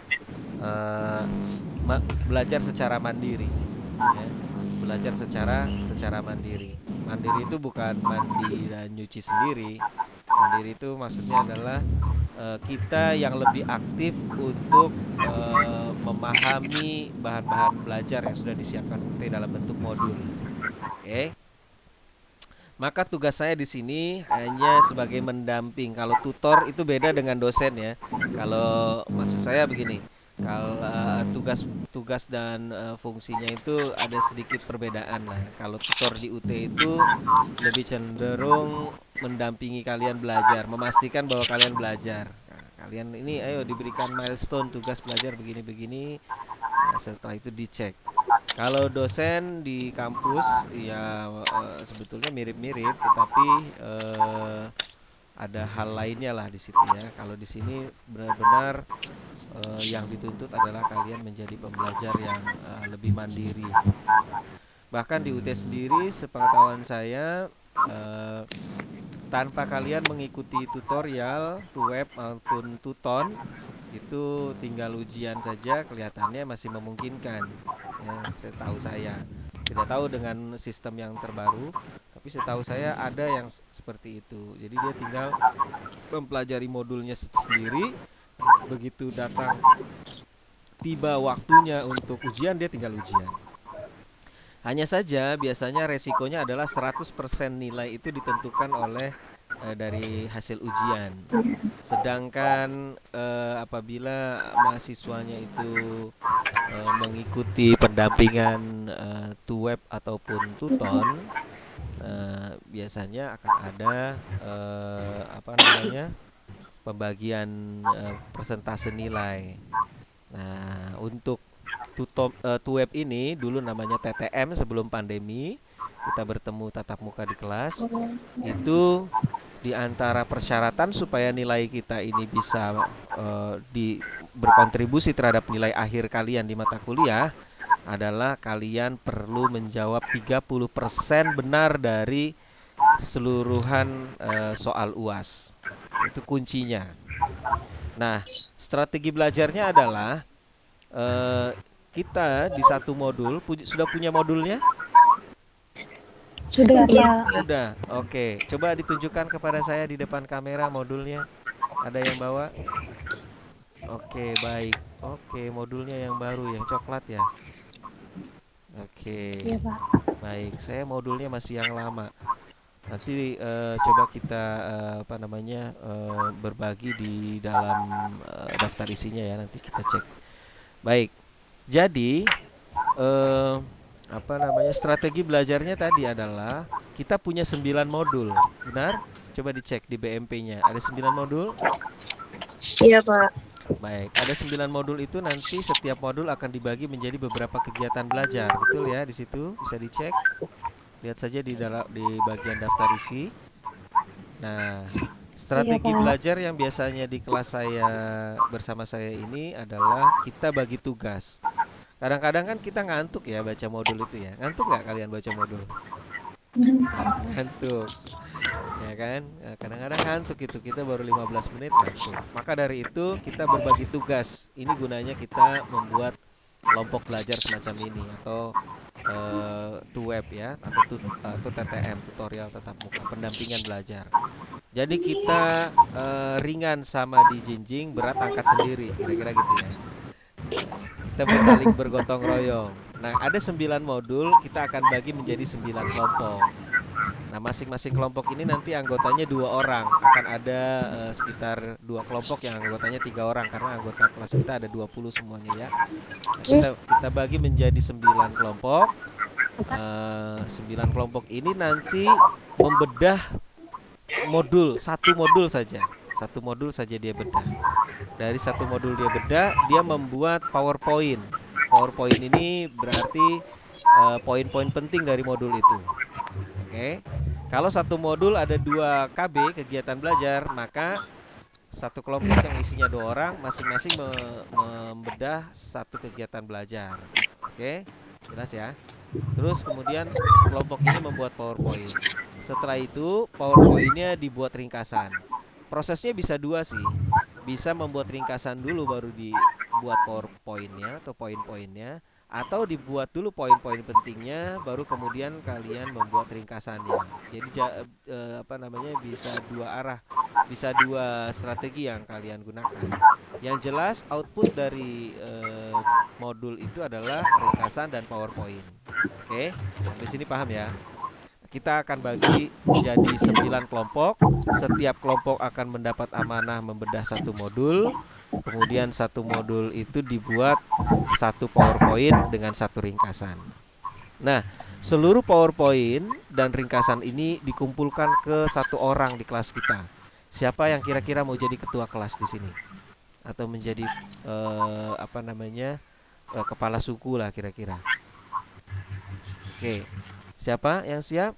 belajar secara mandiri ya. Belajar secara mandiri. Mandiri itu bukan mandi dan nyuci sendiri. Mandiri itu maksudnya adalah kita yang lebih aktif untuk memahami bahan-bahan belajar yang sudah disiapkan UT dalam bentuk modul. Oke. Maka tugas saya di sini hanya sebagai mendamping. Kalau tutor itu beda dengan dosen ya. Kalau maksud saya begini, kalau tugas dan fungsinya itu ada sedikit perbedaan lah. Kalau tutor di UT itu lebih cenderung mendampingi kalian belajar, memastikan bahwa kalian belajar. Nah, kalian ini ayo diberikan milestone tugas belajar begini-begini. Nah, setelah itu dicek. Kalau dosen di kampus ya sebetulnya mirip-mirip, tetapi ada hal lainnya lah di situ ya. Kalau di sini benar-benar yang dituntut adalah kalian menjadi pembelajar yang lebih mandiri. Bahkan di UT sendiri, sepengetahuan saya, tanpa kalian mengikuti tutorial, tuweb maupun tuton, itu tinggal ujian saja kelihatannya masih memungkinkan ya, setahu saya. Tidak tahu dengan sistem yang terbaru, tapi setahu saya ada yang seperti itu. Jadi dia tinggal mempelajari modulnya sendiri. Begitu datang tiba waktunya untuk ujian, dia tinggal ujian. Hanya saja biasanya resikonya adalah 100% nilai itu ditentukan oleh dari hasil ujian. Sedangkan apabila mahasiswanya itu mengikuti pendampingan tuweb ataupun tuton, biasanya akan ada pembagian persentase nilai. Nah, untuk tuweb ini dulu namanya TTM sebelum pandemi, kita bertemu tatap muka di kelas. Itu di antara persyaratan supaya nilai kita ini bisa berkontribusi terhadap nilai akhir kalian di mata kuliah adalah kalian perlu menjawab 30% benar dari seluruhan soal UAS. Itu kuncinya. Nah, strategi belajarnya adalah kita di satu modul sudah punya modulnya? Sudah. Sudah. Oke, coba ditunjukkan kepada saya di depan kamera modulnya. Ada yang bawa? Oke, baik. Oke, modulnya yang baru, yang coklat ya. Oke. Iya, Pak. Baik, saya modulnya masih yang lama. Nanti coba kita berbagi di dalam daftar isinya ya, nanti kita cek. Baik. Jadi strategi belajarnya tadi adalah kita punya 9 modul. Benar? Coba dicek di BMP-nya. Ada 9 modul? Iya, Pak. Baik, ada 9 modul itu nanti setiap modul akan dibagi menjadi beberapa kegiatan belajar. Betul ya, di situ bisa dicek. Lihat saja di bagian daftar isi. Nah, strategi belajar yang biasanya di kelas saya bersama saya ini adalah kita bagi tugas. Kadang-kadang kan kita ngantuk ya baca modul itu ya. Ngantuk nggak kalian baca modul? Ngantuk. Ya kan? Nah, kadang-kadang ngantuk itu, kita baru 15 menit ngantuk. Maka dari itu kita berbagi tugas. Ini gunanya kita membuat kelompok belajar semacam ini atau tuweb ya, atau TTM, tutorial tatap muka, pendampingan belajar. Jadi kita ringan sama di jinjing, berat angkat sendiri, kira-kira gitu ya. Kita kita saling bergotong royong. Nah, ada 9 modul, kita akan bagi menjadi 9 kelompok. Nah, masing-masing kelompok ini nanti anggotanya 2 orang. Akan ada sekitar 2 kelompok yang anggotanya 3 orang, karena anggota kelas kita ada 20 semuanya ya. Nah, kita bagi menjadi 9 kelompok. 9 kelompok ini nanti membedah modul, satu modul saja. Satu modul saja dia bedah. Dari satu modul dia bedah, dia membuat PowerPoint. PowerPoint ini berarti poin-poin penting dari modul itu. Oke. Kalau satu modul ada 2 KB kegiatan belajar, maka satu kelompok yang isinya 2 orang masing-masing membedah satu kegiatan belajar. Oke, jelas ya. Terus kemudian kelompok ini membuat PowerPoint. Setelah itu PowerPoint-nya dibuat ringkasan. Prosesnya bisa 2 sih. Bisa membuat ringkasan dulu baru dibuat PowerPoint-nya atau poin-poinnya, atau dibuat dulu poin-poin pentingnya baru kemudian kalian membuat ringkasannya. Jadi bisa 2 arah, bisa 2 strategi yang kalian gunakan. Yang jelas output dari modul itu adalah ringkasan dan PowerPoint. Oke, sampai sini paham ya? Kita akan bagi menjadi 9 kelompok. Setiap kelompok akan mendapat amanah membedah satu modul. Kemudian satu modul itu dibuat satu PowerPoint dengan satu ringkasan. Nah, seluruh PowerPoint dan ringkasan ini dikumpulkan ke 1 orang di kelas kita. Siapa yang kira-kira mau jadi ketua kelas di sini? Atau menjadi kepala suku lah kira-kira. Oke. Siapa yang siap?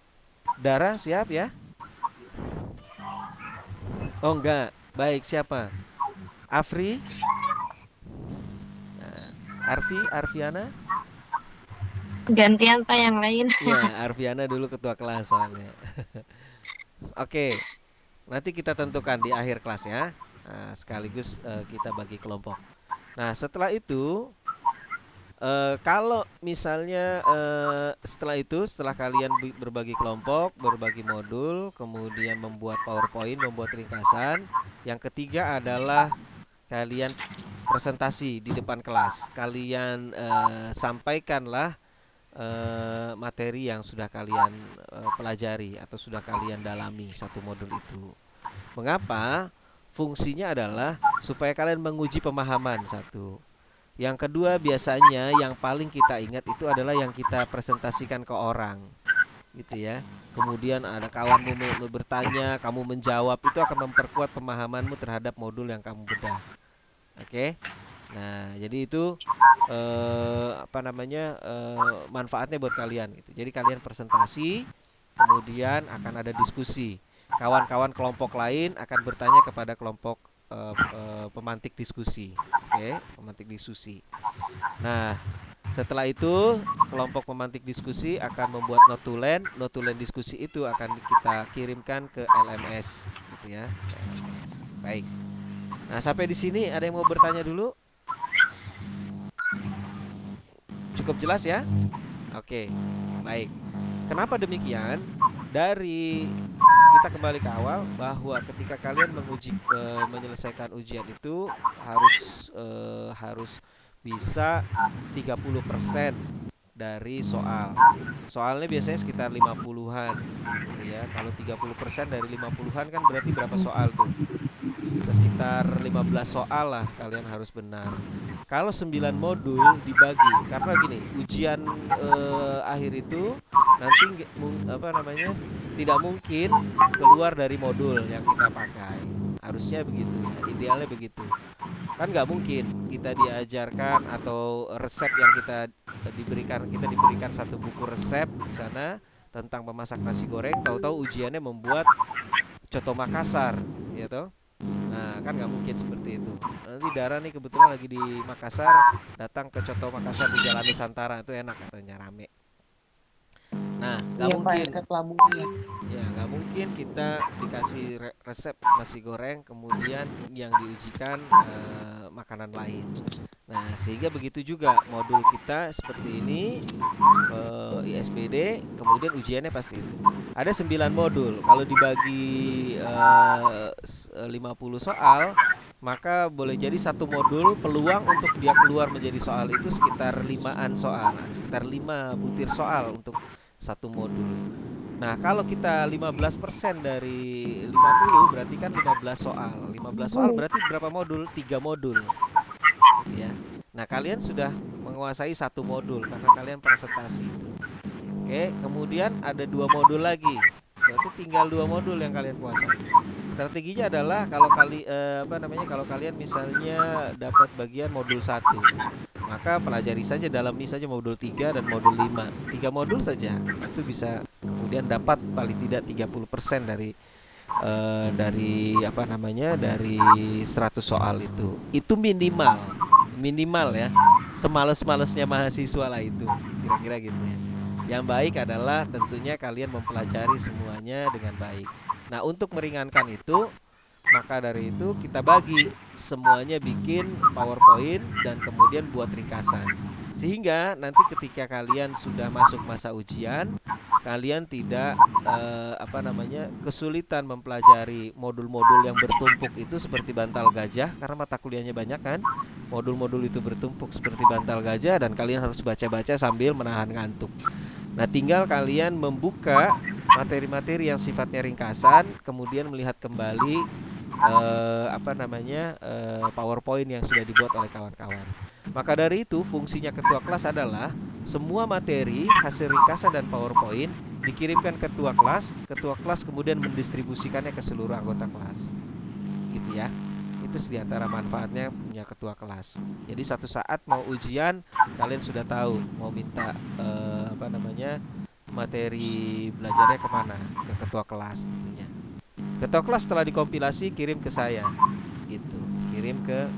Dara siap ya? Oh enggak. Baik, siapa? Afri? Arfiana? Gantian Pak yang lain. Ya, Arfiana dulu ketua kelas soalnya. Oke. Nanti kita tentukan di akhir kelas ya. Nah, sekaligus kita bagi kelompok. Nah, setelah itu kalau misalnya setelah kalian berbagi kelompok, berbagi modul, kemudian membuat PowerPoint, membuat ringkasan, yang ketiga adalah kalian presentasi di depan kelas. Kalian sampaikanlah materi yang sudah kalian pelajari atau sudah kalian dalami satu modul itu. Mengapa? Fungsinya adalah supaya kalian menguji pemahaman satu. Yang kedua, biasanya yang paling kita ingat itu adalah yang kita presentasikan ke orang, gitu ya. Kemudian ada kawanmu bertanya, kamu menjawab, itu akan memperkuat pemahamanmu terhadap modul yang kamu bedah. Oke. Nah, jadi itu manfaatnya buat kalian gitu. Jadi kalian presentasi, kemudian akan ada diskusi. Kawan-kawan kelompok lain akan bertanya kepada kelompok pemantik diskusi. Oke, pemantik diskusi. Nah, setelah itu kelompok pemantik diskusi akan membuat notulen. Notulen diskusi itu akan kita kirimkan ke LMS, gitu ya, ke LMS. Baik. Nah, sampai di sini ada yang mau bertanya dulu? Cukup jelas ya? Oke, baik. Kenapa demikian? Dari kita kembali ke awal bahwa ketika kalian menyelesaikan ujian itu harus bisa 30% dari soal. Soalnya biasanya sekitar 50-an gitu ya. Kalau 30% dari 50-an kan berarti berapa soal tuh? Sekitar 15 soal lah kalian harus benar. Kalau 9 modul dibagi, karena gini, ujian akhir itu nanti tidak mungkin keluar dari modul yang kita pakai. Harusnya begitu ya, idealnya begitu. Kan nggak mungkin kita diajarkan atau resep yang kita diberikan satu buku resep di sana tentang memasak nasi goreng, tahu-tahu ujiannya membuat coto Makassar, ya toh? Nah, kan nggak mungkin seperti itu. Nanti Dara nih kebetulan lagi di Makassar, datang ke coto Makassar di Jalan Nusantara, itu enak katanya, rame. Nah, nggak mungkin ya, nggak mungkin kita dikasih resep nasi goreng kemudian yang diujikan makanan lain. Nah, sehingga begitu juga modul kita seperti ini, ISBD, kemudian ujiannya pasti itu. Ada 9 modul. Kalau dibagi 50 soal, maka boleh jadi satu modul peluang untuk dia keluar menjadi soal itu sekitar 5-an soal, sekitar 5 butir soal untuk satu modul. Nah, kalau kita 15% dari 50 berarti kan 15 soal. 15 soal berarti berapa modul? 3 modul. Gitu ya. Nah, kalian sudah menguasai satu modul karena kalian presentasi itu. Oke, kemudian ada 2 modul lagi. Berarti tinggal 2 modul yang kalian kuasai. Strateginya adalah kalau kalau kalian misalnya dapat bagian modul 1, maka pelajari saja, dalami saja modul 3 dan modul 5. 3 modul saja. Itu bisa kemudian dapat paling tidak 30% dari dari 100 soal itu. Itu minimal. Minimal ya. Semales-malesnya mahasiswa lah itu. Kira-kira gitu ya. Yang baik adalah tentunya kalian mempelajari semuanya dengan baik. Nah, untuk meringankan itu, maka dari itu kita bagi semuanya, bikin PowerPoint dan kemudian buat ringkasan. Sehingga nanti ketika kalian sudah masuk masa ujian, kalian tidak kesulitan mempelajari modul-modul yang bertumpuk itu seperti bantal gajah, karena mata kuliahnya banyak kan. Modul-modul itu bertumpuk seperti bantal gajah dan kalian harus baca-baca sambil menahan ngantuk. Nah, tinggal kalian membuka materi-materi yang sifatnya ringkasan, kemudian melihat kembali PowerPoint yang sudah dibuat oleh kawan-kawan. Maka dari itu fungsinya ketua kelas adalah semua materi, hasil ringkasan dan PowerPoint dikirimkan ketua kelas kemudian mendistribusikannya ke seluruh anggota kelas. Gitu ya. Itu diantara manfaatnya punya ketua kelas. Jadi satu saat mau ujian kalian sudah tahu mau minta materi belajarnya kemana, ke ketua kelas tentunya. Ketua kelas setelah dikompilasi kirim ke saya, gitu, kirim ke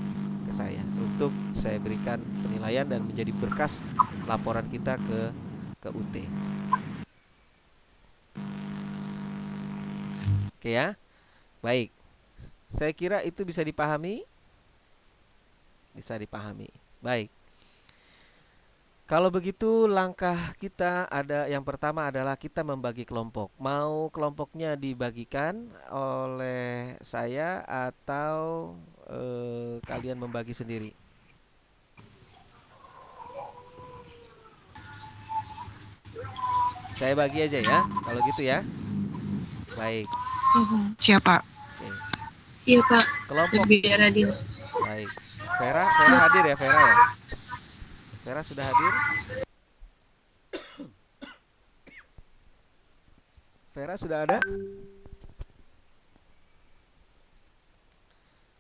saya untuk saya berikan penilaian dan menjadi berkas laporan kita ke UT. Oke ya, baik. Saya kira itu bisa dipahami. Bisa dipahami. Baik. Kalau begitu langkah kita ada yang pertama adalah kita membagi kelompok. Mau kelompoknya dibagikan oleh saya atau kalian membagi sendiri? Saya bagi aja ya, kalau gitu ya. Baik. Siapa? Oke. Iya Pak. Kelompok. Biar adil. Baik. Vera hadir ya, Vera ya. Vera sudah hadir? Vera sudah ada?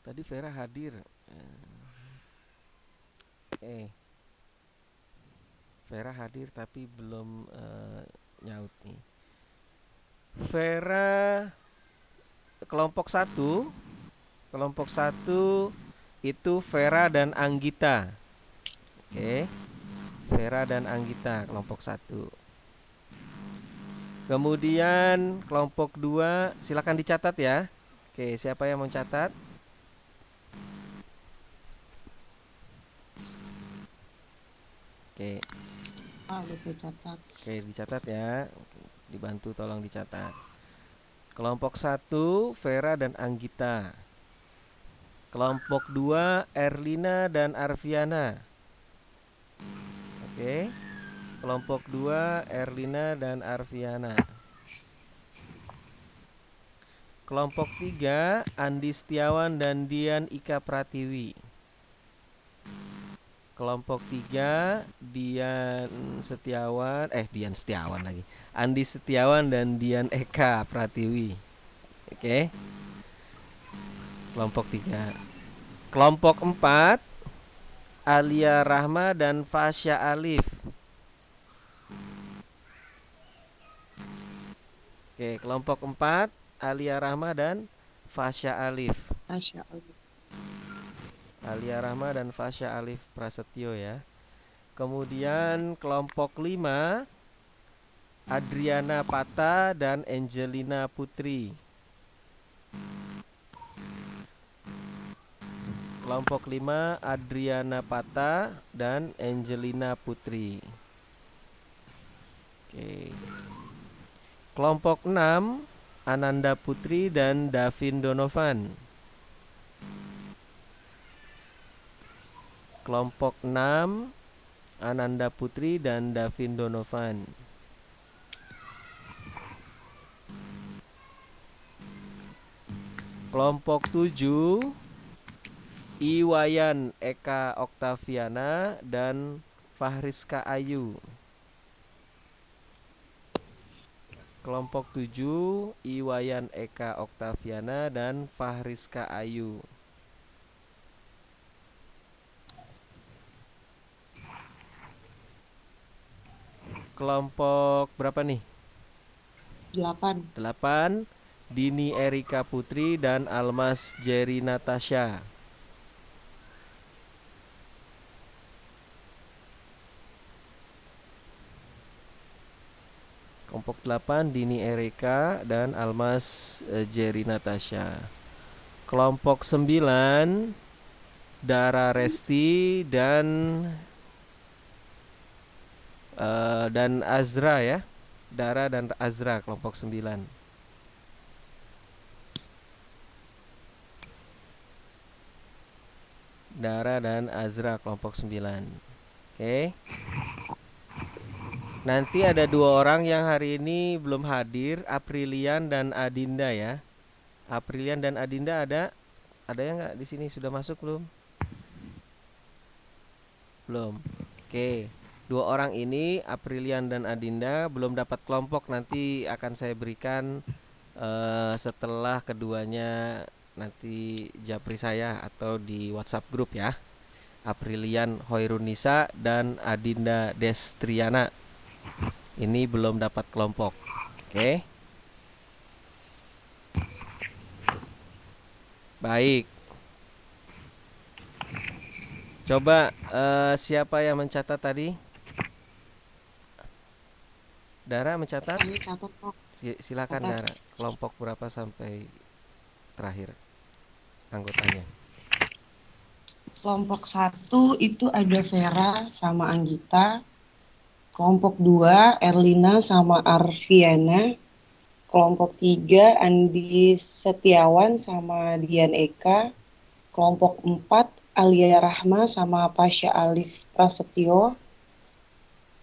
Tadi Vera hadir. Vera hadir tapi belum nyaut nih. Vera kelompok 1 itu Vera dan Anggita. Oke. Vera dan Anggita kelompok 1. Kemudian kelompok 2 silakan dicatat ya. Oke, siapa yang mau catat? Oke. Bisa catat. Oke, dicatat ya. Dibantu tolong dicatat. Kelompok 1 Vera dan Anggita. Kelompok 2 Erlina dan Arfiana. Oke. Kelompok 2 Erlina dan Arfiana. Kelompok 3 Andi Setiawan dan Dian Ika Pratiwi. Kelompok 3 Andi Setiawan dan Dian Eka Pratiwi. Oke. Kelompok 3. Kelompok 4 Alia Rahma dan Fasya Alif. Oke, kelompok 4 Alia Rahma dan Fasya Alif. Alia Rahma dan Fasya Alif Prasetyo ya. Kemudian kelompok 5 Adriana Pata dan Angelina Putri. Kelompok 5 Adriana Pata dan Angelina Putri. Oke. Kelompok 6 Ananda Putri dan Davin Donovan. Kelompok 6 Ananda Putri dan Davin Donovan. Kelompok 7 Iwayan Eka Oktaviana dan Fahriska Ayu. Kelompok 7 Iwayan Eka Oktaviana dan Fahriska Ayu. Kelompok berapa nih? 8 Dini Erika Putri dan Almas Jerry Natasha. Kelompok 8 Dini Erika dan Almas Jerry Natasha. Kelompok 9 Dara Resti dan Azra ya. Dara dan Azra kelompok 9. Dara dan Azra kelompok 9. Oke. Nanti ada 2 orang yang hari ini belum hadir, Aprilian dan Adinda ya. Aprilian dan Adinda ada yang nggak di sini, sudah masuk belum? Belum. Oke. 2 orang ini, Aprilian dan Adinda, belum dapat kelompok. Nanti akan saya berikan setelah keduanya nanti japri saya atau di WhatsApp grup ya. Aprilian Hoirunisa dan Adinda Destriana. Ini belum dapat kelompok. Oke. Baik. Coba siapa yang mencatat tadi? Dara mencatat? Silakan Dara. Kelompok berapa sampai terakhir anggotanya? Kelompok 1 itu ada Vera sama Anggita. Kelompok 2 Erlina sama Arviana. Kelompok 3 Andi Setiawan sama Dian Eka. Kelompok 4 Alia Rahma sama Pasha Alif Prasetyo.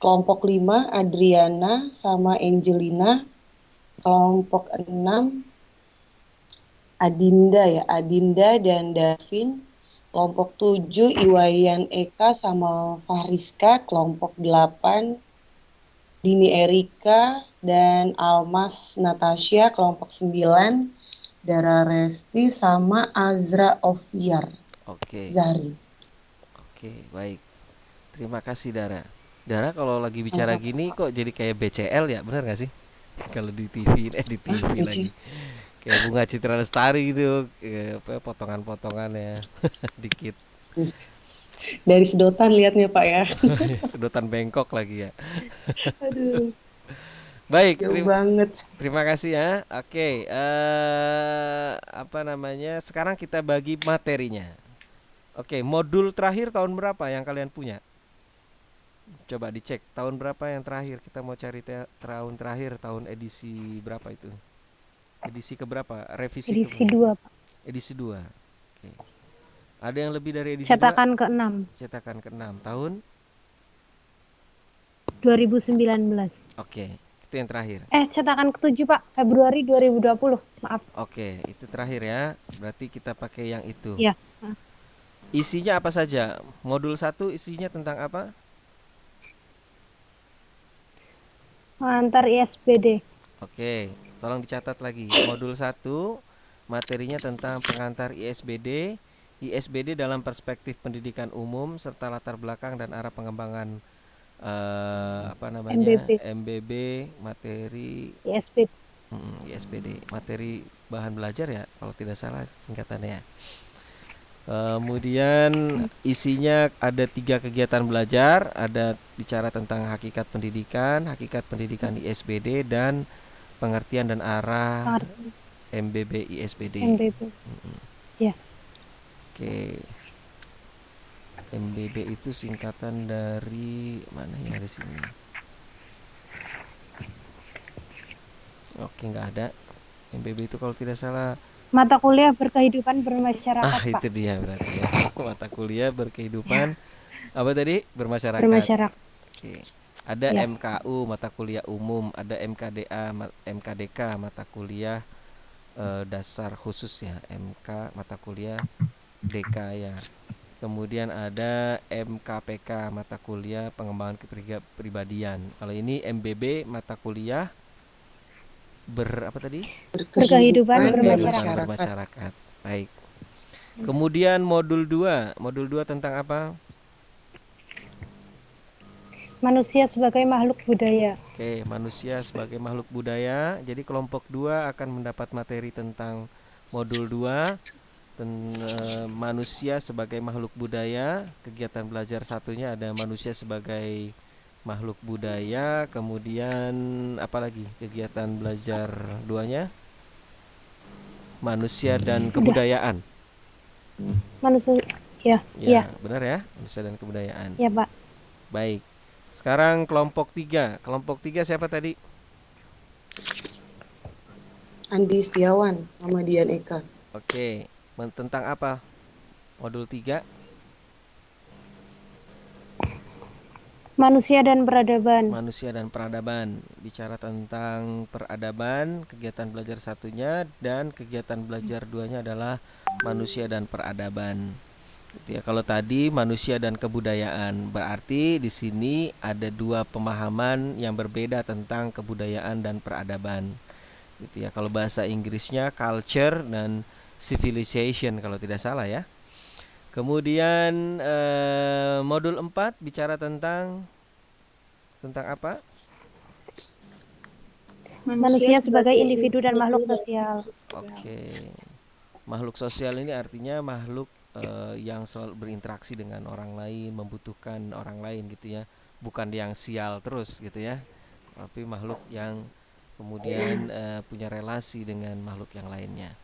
Kelompok 5 Adriana sama Angelina. Kelompok 6 Adinda dan Davin. Kelompok 7 Iwayan Eka sama Fahriska. Kelompok 8 Dini Erika dan Almas Natasha. Kelompok 9 Dara Resti sama Azra Ofiar. Oke. Zari. Oke, baik. Terima kasih Dara. Dara kalau lagi bicara gini kok jadi kayak BCL ya, benar gak sih? Kalau di TV, di TV lagi kayak Bunga Citra Lestari gitu, potongan-potongannya dikit. Dari sedotan lihatnya Pak ya. Sedotan bengkok lagi ya. Aduh. Baik, terima kasih ya. Oke, sekarang kita bagi materinya. Oke, modul terakhir tahun berapa yang kalian punya? Coba dicek tahun berapa yang terakhir. Kita mau cari tahun terakhir, tahun edisi berapa itu? Edisi keberapa? Revisi edisi 2 Pak. Edisi 2. Oke. Ada yang lebih dari edisi Cetakan 2? ke-6. Cetakan ke-6 tahun 2019. Oke, itu yang terakhir. Cetakan ke-7 Pak, Februari 2020. Maaf. Oke, itu terakhir ya. Berarti kita pakai yang itu. Iya. Isinya apa saja? Modul 1 isinya tentang apa? Pengantar ISBD. Oke, tolong dicatat lagi. Modul 1 materinya tentang pengantar ISBD. ISBD dalam perspektif pendidikan umum serta latar belakang dan arah pengembangan MBB materi ISBD materi bahan belajar ya kalau tidak salah singkatannya. Kemudian isinya ada 3 kegiatan belajar, ada bicara tentang hakikat pendidikan ISBD dan pengertian dan arah MBB ISBD. Ya. Oke. MBB itu singkatan dari mana ya di sini? Oke, nggak ada. MBB itu kalau tidak salah mata kuliah berkehidupan bermasyarakat. Itu dia berarti ya. Mata kuliah berkehidupan Apa tadi? Bermasyarakat. Bermasyarakat. Oke. Ada Ya. MKU mata kuliah umum, ada MKDA, MKDK mata kuliah dasar khusus ya, MK mata kuliah DK ya. Kemudian ada MKPK mata kuliah pengembangan kepribadian. Kalau ini MBB mata kuliah apa tadi? Berkehidupan bermasyarakat. Baik. Kemudian modul 2 tentang apa? Manusia sebagai makhluk budaya. Oke, manusia sebagai makhluk budaya. Jadi kelompok 2 akan mendapat materi tentang modul 2 manusia sebagai makhluk budaya. Kegiatan belajar satunya ada manusia sebagai makhluk budaya. Kemudian apa lagi kegiatan belajar 2-nya? Manusia dan kebudayaan. Manusia, ya. Benar ya, manusia dan kebudayaan. Ya, Pak. Baik. Sekarang kelompok 3. Kelompok 3 siapa tadi? Andi Setiawan, Muhamadian Eka. Oke, tentang apa? Modul 3. Manusia dan peradaban. Manusia dan peradaban. Bicara tentang peradaban, kegiatan belajar satunya dan kegiatan belajar 2-nya adalah manusia dan peradaban. Gitu ya. Kalau tadi manusia dan kebudayaan, berarti di sini ada 2 pemahaman yang berbeda tentang kebudayaan dan peradaban. Gitu ya. Kalau bahasa Inggrisnya culture dan civilization kalau tidak salah ya. Kemudian modul 4 bicara tentang apa? Manusia sebagai individu dan makhluk sosial. Oke. Makhluk sosial ini artinya makhluk yang selalu berinteraksi dengan orang lain, membutuhkan orang lain gitu ya. Bukan yang sial terus gitu ya. Tapi makhluk yang kemudian punya relasi dengan makhluk yang lainnya.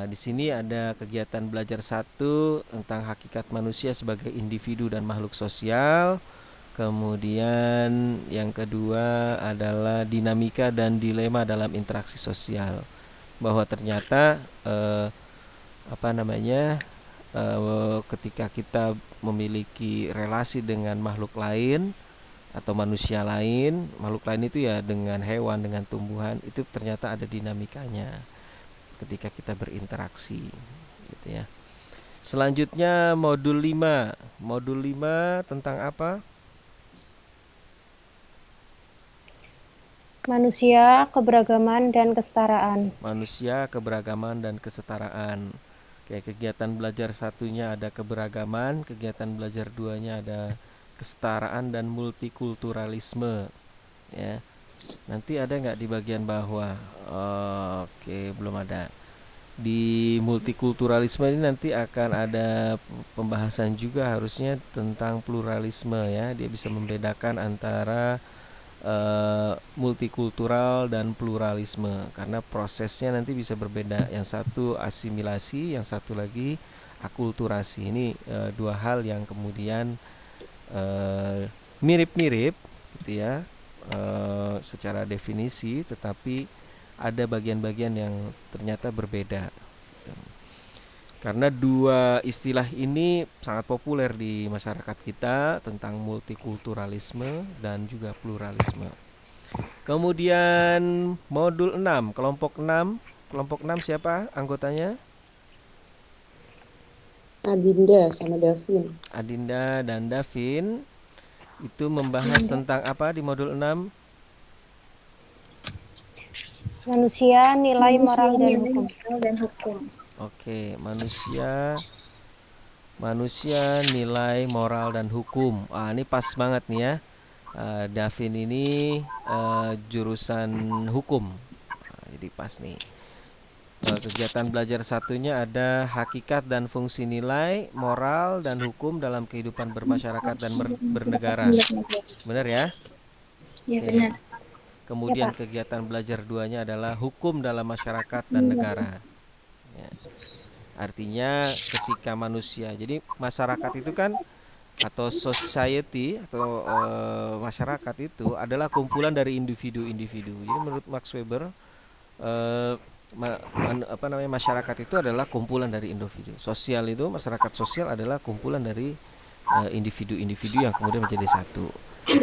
Di sini ada kegiatan belajar 1 tentang hakikat manusia sebagai individu dan makhluk sosial. Kemudian yang kedua adalah dinamika dan dilema dalam interaksi sosial. Bahwa ternyata ketika kita memiliki relasi dengan makhluk lain atau manusia lain, makhluk lain itu ya dengan hewan, dengan tumbuhan, itu ternyata ada dinamikanya ketika kita berinteraksi gitu ya. Selanjutnya modul 5. Modul 5 tentang apa? Manusia, keberagaman dan kesetaraan. Manusia, keberagaman dan kesetaraan. Oke, kegiatan belajar satunya ada keberagaman, kegiatan belajar 2-nya ada kesetaraan dan multikulturalisme ya. Nanti ada nggak di bagian bawah? Oke, belum ada. Di multikulturalisme ini nanti akan ada pembahasan juga harusnya tentang pluralisme ya. Dia bisa membedakan antara multikultural dan pluralisme karena prosesnya nanti bisa berbeda. Yang satu asimilasi, yang satu lagi akulturasi. Ini 2 hal yang kemudian mirip-mirip gitu ya. Secara definisi, tetapi ada bagian-bagian yang ternyata berbeda. Karena 2 istilah ini sangat populer di masyarakat kita tentang multikulturalisme dan juga pluralisme. Kemudian modul 6, kelompok 6. Kelompok 6 siapa anggotanya? Adinda sama Davin. Adinda dan Davin. Itu membahas tentang apa di modul 6? Manusia, nilai moral dan hukum. Oke, manusia, nilai moral dan hukum. Ini pas banget nih ya. Davin ini jurusan hukum. Jadi pas nih. Kegiatan belajar satunya ada hakikat dan fungsi nilai, moral dan hukum dalam kehidupan bermasyarakat dan bernegara. Benar ya? Ya, benar. Kemudian kegiatan belajar 2-nya adalah hukum dalam masyarakat dan negara. Ya. Artinya ketika manusia, jadi masyarakat itu kan atau society atau masyarakat itu adalah kumpulan dari individu-individu. Jadi menurut Max Weber masyarakat itu adalah kumpulan dari individu. Sosial itu, masyarakat sosial adalah kumpulan dari individu-individu yang kemudian menjadi satu.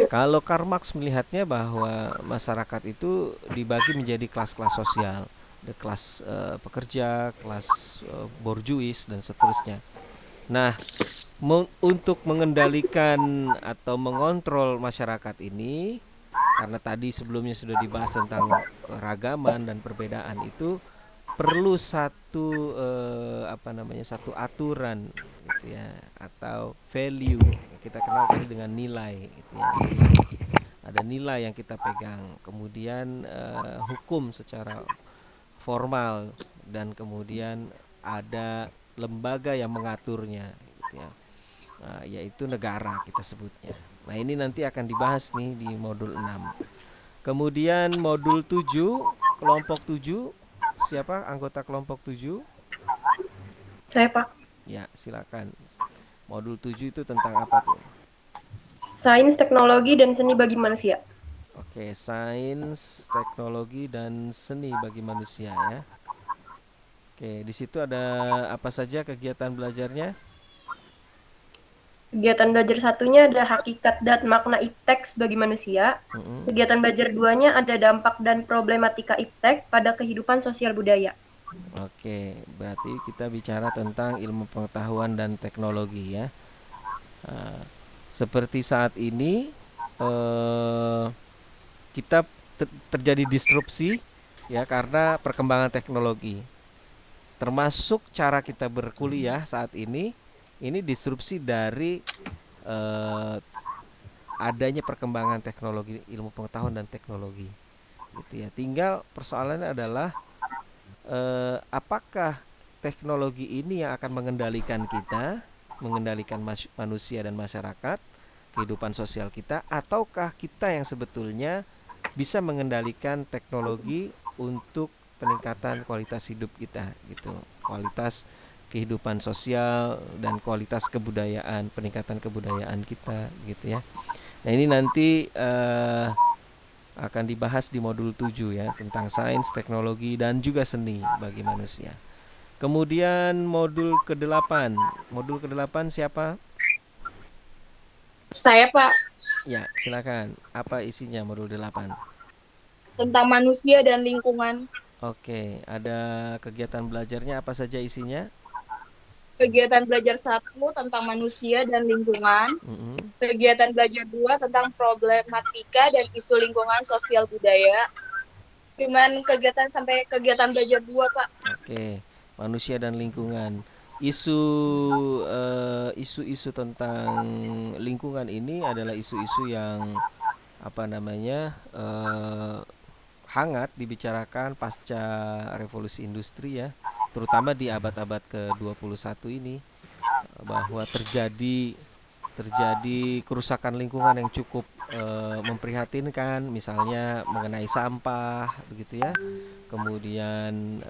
Kalau Karl Marx melihatnya bahwa masyarakat itu dibagi menjadi kelas-kelas sosial, ada kelas pekerja, kelas borjuis dan seterusnya. Nah, untuk mengendalikan atau mengontrol masyarakat ini, karena tadi sebelumnya sudah dibahas tentang keragaman dan perbedaan itu, perlu satu satu aturan gitu ya, atau value kita kenal tadi dengan nilai gitu ya, nilai. Ada nilai yang kita pegang, kemudian hukum secara formal, dan kemudian ada lembaga yang mengaturnya gitu ya. Yaitu negara kita sebutnya. Nah, ini nanti akan dibahas nih di modul 6. Kemudian modul 7, kelompok 7, siapa anggota kelompok 7? Saya, Pak. Ya, silakan. Modul 7 itu tentang apa tuh? Sains, teknologi, dan seni bagi manusia. Oke, sains, teknologi, dan seni bagi manusia ya. Oke, di situ ada apa saja kegiatan belajarnya? Kegiatan belajar satunya ada hakikat dan makna iptek bagi manusia. Kegiatan belajar duanya ada dampak dan problematika iptek pada kehidupan sosial budaya. Oke, berarti kita bicara tentang ilmu pengetahuan dan teknologi ya. Seperti saat ini kita terjadi disrupsi ya karena perkembangan teknologi. Termasuk cara kita berkuliah saat ini disrupsi dari adanya perkembangan teknologi, ilmu pengetahuan dan teknologi gitu ya. Tinggal persoalannya adalah apakah teknologi ini yang akan mengendalikan kita, mengendalikan manusia dan masyarakat, kehidupan sosial kita, ataukah kita yang sebetulnya bisa mengendalikan teknologi untuk peningkatan kualitas hidup kita gitu, kualitas kehidupan sosial dan kualitas kebudayaan, peningkatan kebudayaan kita gitu ya. Nah, ini nanti akan dibahas di modul 7 ya, tentang sains, teknologi, dan juga seni bagi manusia. Kemudian modul ke-8. Modul ke-8 siapa? Saya, Pak. Ya, silakan. Apa isinya modul 8? Tentang manusia dan lingkungan. Oke, ada kegiatan belajarnya apa saja isinya? Kegiatan belajar 1 tentang manusia dan lingkungan. Kegiatan belajar 2 tentang problematika dan isu lingkungan sosial budaya. Cuman kegiatan sampai kegiatan belajar 2, Pak. Oke, manusia dan lingkungan. Isu tentang lingkungan ini adalah isu-isu yang hangat dibicarakan pasca revolusi industri ya, terutama di abad-abad ke-21 ini, bahwa terjadi kerusakan lingkungan yang cukup memprihatinkan, misalnya mengenai sampah begitu ya. Kemudian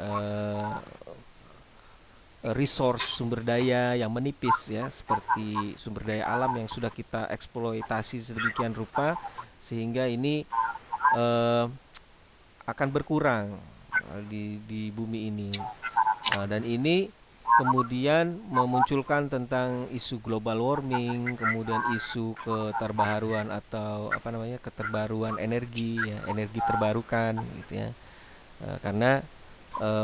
resource sumber daya yang menipis ya, seperti sumber daya alam yang sudah kita eksploitasi sedemikian rupa sehingga ini akan berkurang di bumi ini. Dan ini kemudian memunculkan tentang isu global warming, kemudian isu keterbaruan atau keterbaruan energi ya, energi terbarukan gitu ya. Karena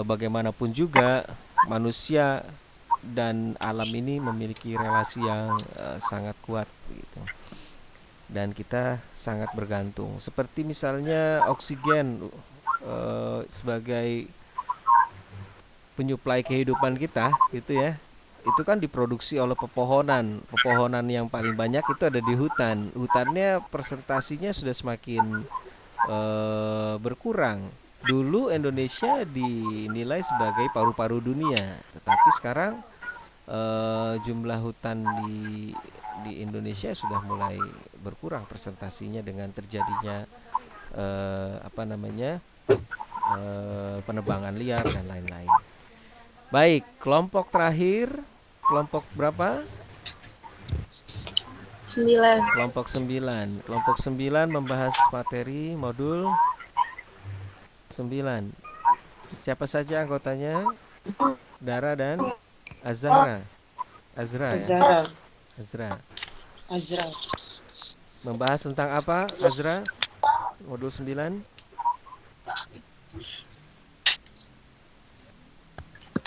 bagaimanapun juga manusia dan alam ini memiliki relasi yang sangat kuat gitu. Dan kita sangat bergantung. Seperti misalnya oksigen sebagai penyuplai kehidupan kita gitu ya. Itu kan diproduksi oleh pepohonan. Pepohonan yang paling banyak itu ada di hutan. Hutannya persentasinya sudah semakin berkurang. Dulu Indonesia dinilai sebagai paru-paru dunia, tetapi sekarang jumlah hutan di Indonesia sudah mulai berkurang persentasinya dengan terjadinya penebangan liar dan lain-lain. Baik, kelompok terakhir, kelompok berapa? 9. Kelompok 9. Kelompok 9 membahas materi modul 9. Siapa saja anggotanya? Dara dan Azra ya? Azra. Azra. Membahas tentang apa, Azra? Modul 9?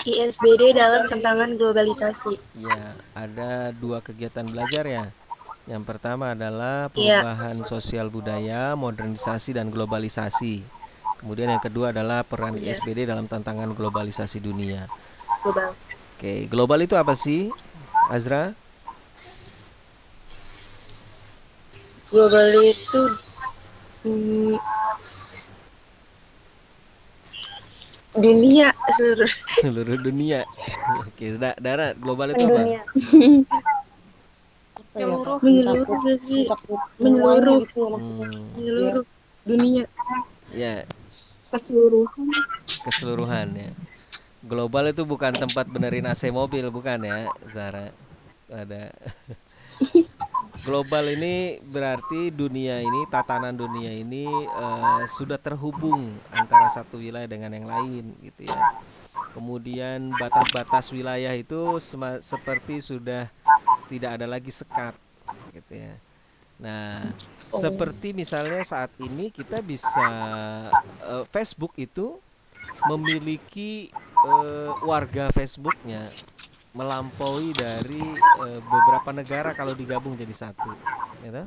ISBD dalam tantangan globalisasi. Ya, ada 2 kegiatan belajar ya. Yang pertama adalah Iya. perubahan sosial budaya, modernisasi dan globalisasi. Kemudian yang kedua adalah peran Iya. ISBD dalam tantangan globalisasi dunia. Global. Oke, global itu apa sih, Azra? Global itu dunia seluruh. Seluruh dunia. Oke, Dara, global itu apa? Mendunia. Menyeluruh. Menyeluruh sih. Menyeluruh. Menyeluruh dunia. Ya, Keseluruhan. keseluruhan ya. Global itu bukan tempat benerin AC mobil, bukan ya, Zara? Ada. Global ini berarti dunia ini, tatanan dunia ini sudah terhubung antara satu wilayah dengan yang lain, gitu ya. Kemudian batas-batas wilayah itu seperti sudah tidak ada lagi sekat, gitu ya. Nah, seperti misalnya saat ini kita bisa Facebook itu memiliki warga Facebooknya melampaui dari beberapa negara kalau digabung jadi satu, gitu.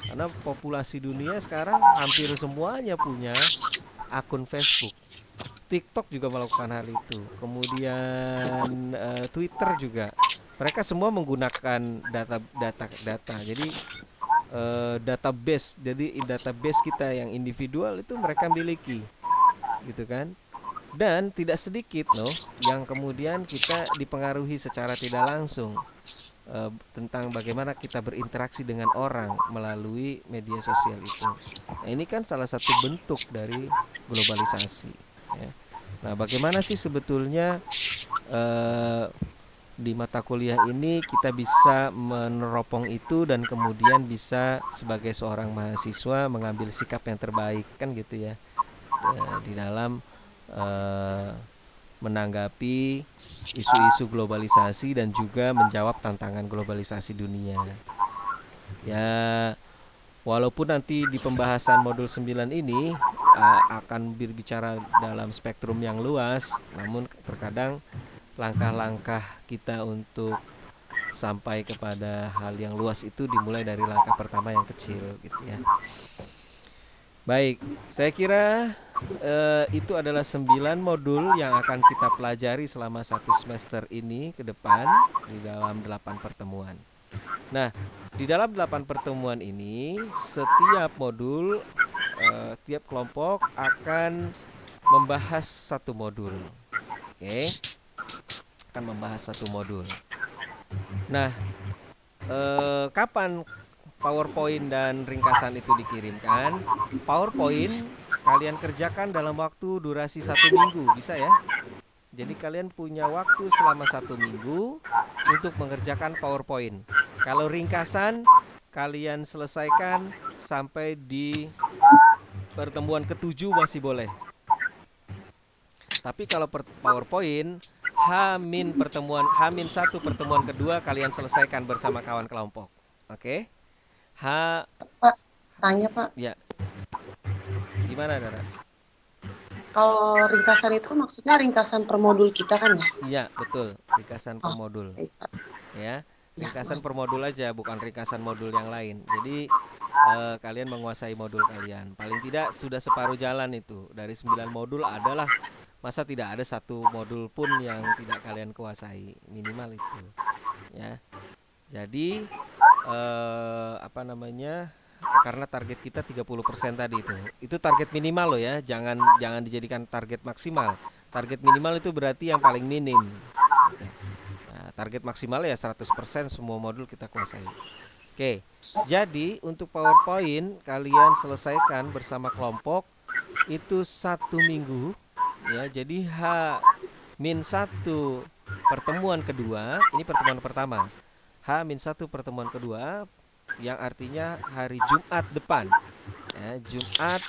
Karena populasi dunia sekarang hampir semuanya punya akun Facebook. TikTok juga melakukan hal itu. Kemudian Twitter juga. Mereka semua menggunakan data. Jadi database. Jadi database kita yang individual itu mereka miliki, gitu kan? Dan tidak sedikit loh yang kemudian kita dipengaruhi secara tidak langsung tentang bagaimana kita berinteraksi dengan orang melalui media sosial itu. Nah, ini kan salah satu bentuk dari globalisasi, ya. Nah, bagaimana sih sebetulnya di mata kuliah ini kita bisa meneropong itu dan kemudian bisa sebagai seorang mahasiswa mengambil sikap yang terbaik, kan gitu ya, di dalam menanggapi isu-isu globalisasi dan juga menjawab tantangan globalisasi dunia. Ya, walaupun nanti di pembahasan modul 9 ini akan berbicara dalam spektrum yang luas, namun terkadang langkah-langkah kita untuk sampai kepada hal yang luas itu dimulai dari langkah pertama yang kecil, gitu ya. Baik, saya kira itu adalah 9 modul yang akan kita pelajari selama 1 semester ini ke depan di dalam 8 pertemuan. Nah, di dalam 8 pertemuan ini setiap modul, tiap kelompok akan membahas 1 modul. Oke, akan membahas 1 modul. Nah, kapan PowerPoint dan ringkasan itu dikirimkan? PowerPoint kalian kerjakan dalam waktu durasi 1 minggu, bisa ya? Jadi kalian punya waktu selama 1 minggu untuk mengerjakan PowerPoint. Kalau ringkasan kalian selesaikan sampai di pertemuan ke-7 masih boleh. Tapi kalau PowerPoint H-1 pertemuan kedua kalian selesaikan bersama kawan kelompok. Oke? Pak, tanya Pak. Ya. Gimana, Dara? Kalau ringkasan itu maksudnya ringkasan per modul kita kan ya? Iya, betul. Ringkasan per modul. Ya, ringkasan per modul aja, bukan ringkasan modul yang lain. Jadi kalian menguasai modul kalian. Paling tidak sudah separuh jalan itu. Dari 9 modul adalah, masa tidak ada 1 modul pun yang tidak kalian kuasai, minimal itu. Ya. Jadi karena target kita 30% tadi itu target minimal loh ya, jangan dijadikan target maksimal. Target minimal itu berarti yang paling minim. Nah, target maksimal ya 100% semua modul kita kuasai. Oke, jadi untuk PowerPoint kalian selesaikan bersama kelompok itu 1 minggu ya. Jadi H-1 pertemuan kedua, ini pertemuan pertama. H-1 pertemuan kedua, yang artinya hari Jumat depan ya, Jumat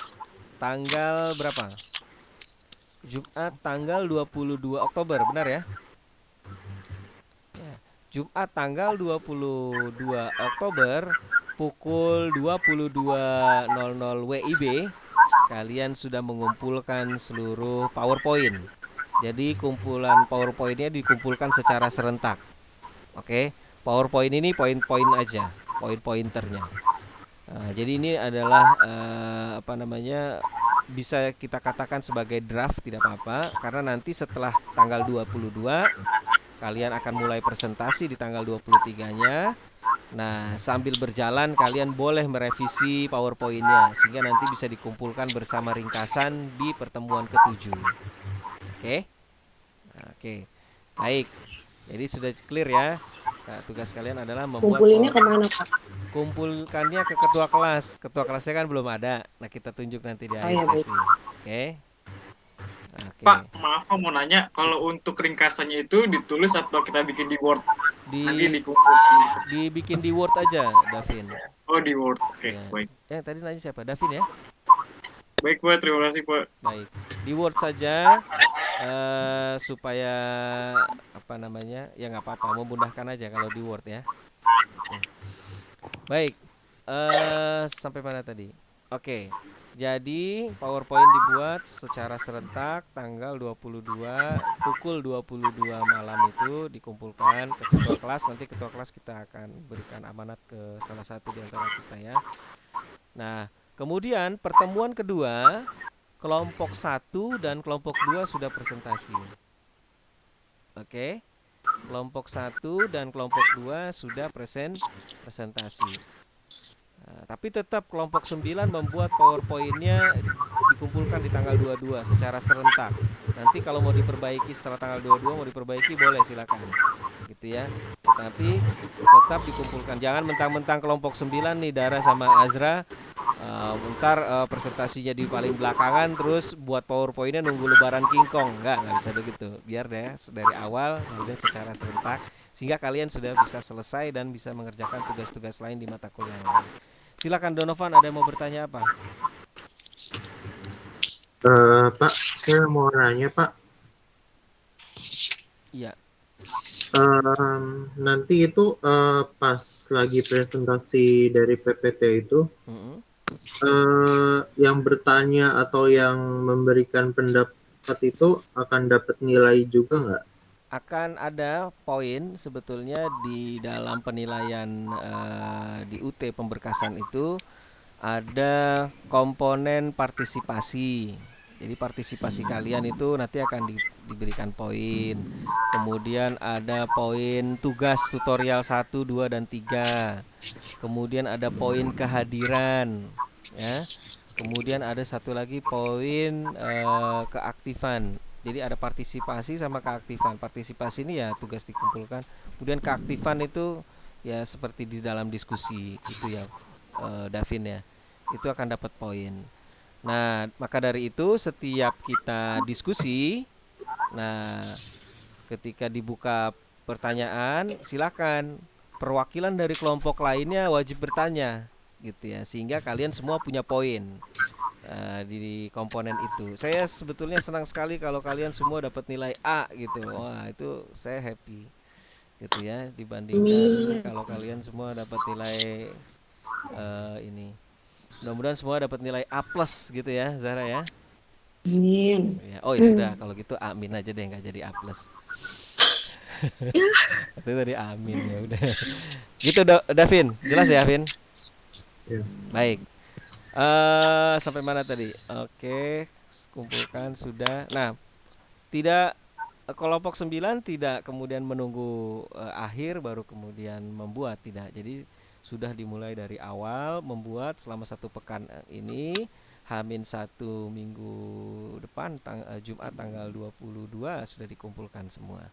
tanggal berapa? Jumat tanggal 22 Oktober, benar ya? Jumat tanggal 22 Oktober pukul 22.00 WIB kalian sudah mengumpulkan seluruh PowerPoint. Jadi kumpulan PowerPoint-nya dikumpulkan secara serentak. Oke, PowerPoint ini poin-poin aja, poin-pointernya. Jadi ini adalah bisa kita katakan sebagai draft, tidak apa-apa, karena nanti setelah tanggal 22 kalian akan mulai presentasi di tanggal 23-nya. Nah, sambil berjalan kalian boleh merevisi PowerPoint-nya sehingga nanti bisa dikumpulkan bersama ringkasan di pertemuan ke-7. Oke? Oke. Baik. Jadi sudah clear ya. Nah, tugas kalian adalah membuat Kumpulinnya kemana, Pak? kumpulkannya ke ketua kelas. Ketua kelasnya kan belum ada. Nah, kita tunjuk nanti di akhir sesi. Oke? Oke. Pak, maaf Pak, mau nanya, kalau untuk ringkasannya itu ditulis atau kita bikin di Word? Nanti dikumpulkan. Dibikin di Word aja, Davin. Oh, di Word. Oke, Ya. baik. Tadi nanya siapa? Davin ya? Baik Pak, terima kasih Pak. Baik. Di Word saja supaya ya nggak apa-apa, memudahkan aja kalau di Word ya. Oke. Baik. Sampai mana tadi? Oke. Jadi PowerPoint dibuat secara serentak tanggal 22 pukul 22 malam itu dikumpulkan ke ketua kelas. Nanti ketua kelas kita akan berikan amanat ke salah satu di antara kita ya. Nah, kemudian pertemuan kedua kelompok 1 dan kelompok 2 sudah presentasi. Oke. Kelompok 1 dan kelompok 2 sudah presentasi. Tapi tetap kelompok 9 membuat PowerPoint-nya dikumpulkan di tanggal 22 secara serentak. Nanti kalau mau diperbaiki setelah tanggal 22 mau diperbaiki boleh, silakan. Gitu ya. Tetapi tetap dikumpulkan. Jangan mentang-mentang kelompok 9 nih Dara sama Azra ntar presentasinya di paling belakangan terus buat PowerPoint-nya nunggu lebaran kingkong. Nggak bisa begitu. Biar deh dari awal kemudian secara serentak sehingga kalian sudah bisa selesai dan bisa mengerjakan tugas-tugas lain di mata kuliah lain. Silakan Donovan, ada yang mau bertanya apa? Pak, saya mau nanya Pak. Iya. Nanti itu pas lagi presentasi dari PPT itu, yang bertanya atau yang memberikan pendapat itu akan dapat nilai juga nggak? Akan ada poin sebetulnya di dalam penilaian di UT pemberkasan itu ada komponen partisipasi. Jadi partisipasi kalian itu nanti akan diberikan poin. Kemudian ada poin tugas tutorial 1, 2, dan 3. Kemudian ada poin kehadiran ya. Kemudian ada satu lagi poin keaktifan. Jadi ada partisipasi sama keaktifan. Partisipasi ini ya tugas dikumpulkan. Kemudian keaktifan itu ya seperti di dalam diskusi itu ya Davin ya. Itu akan dapat poin. Nah, maka dari itu setiap kita diskusi, nah ketika dibuka pertanyaan silakan perwakilan dari kelompok lainnya wajib bertanya gitu ya. Sehingga kalian semua punya poin di komponen itu. Saya sebetulnya senang sekali kalau kalian semua dapat nilai A gitu. Wah, itu saya happy gitu ya, dibandingkan kalau kalian semua dapat nilai ini. Mudah-mudahan semua dapat nilai A+ gitu ya, Zahra ya. Amin. Ya, oh ya sudah, kalau gitu amin aja deh, nggak jadi A+. Itu tadi amin ya udah. Gitu Davin, jelas ya Vin? Ya. Baik. Sampai mana tadi? Oke, kumpulkan sudah. Nah, tidak kelompok 9 tidak kemudian menunggu akhir baru kemudian membuat, tidak. Jadi sudah dimulai dari awal membuat selama 1 pekan ini, H-1 minggu depan Jumat tanggal 22 sudah dikumpulkan semua.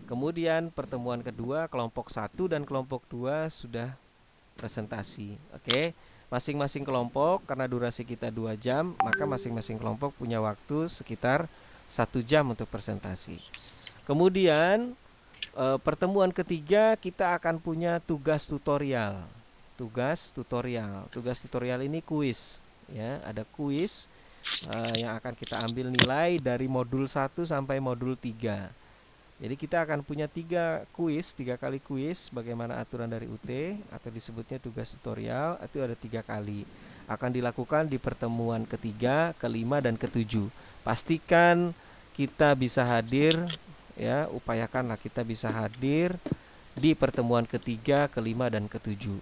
Kemudian pertemuan kedua kelompok 1 dan kelompok 2 sudah presentasi. Oke. Masing-masing kelompok karena durasi kita 2 jam, maka masing-masing kelompok punya waktu sekitar 1 jam untuk presentasi. Kemudian pertemuan ketiga kita akan punya tugas tutorial. Tugas tutorial ini kuis ya, ada kuis yang akan kita ambil nilai dari modul 1 sampai modul 3. Jadi kita akan punya 3 kali kuis bagaimana aturan dari UT atau disebutnya tugas tutorial, itu ada 3 kali. Akan dilakukan di pertemuan ketiga, kelima, dan ketujuh. Pastikan kita bisa hadir ya, upayakanlah kita bisa hadir di pertemuan ketiga, kelima, dan ketujuh.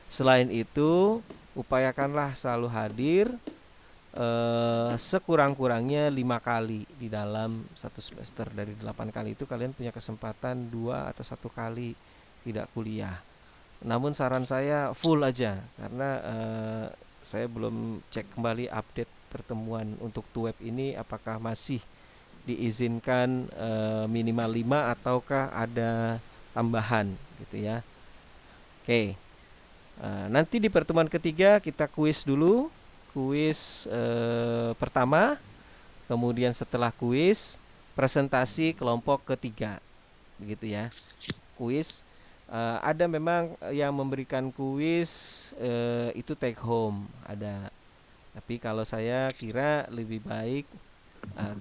Selain itu, upayakanlah selalu hadir sekurang-kurangnya 5 kali di dalam satu semester. Dari 8 kali itu kalian punya kesempatan 2 atau 1 kali tidak kuliah. Namun saran saya full aja, karena saya belum cek kembali update pertemuan untuk TUEP ini apakah masih diizinkan minimal 5 ataukah ada tambahan gitu ya. Oke. Nanti di pertemuan ketiga kita kuis dulu. Kuis pertama, kemudian setelah kuis presentasi kelompok ketiga, begitu ya. Kuis ada memang yang memberikan kuis itu take home ada, tapi kalau saya kira lebih baik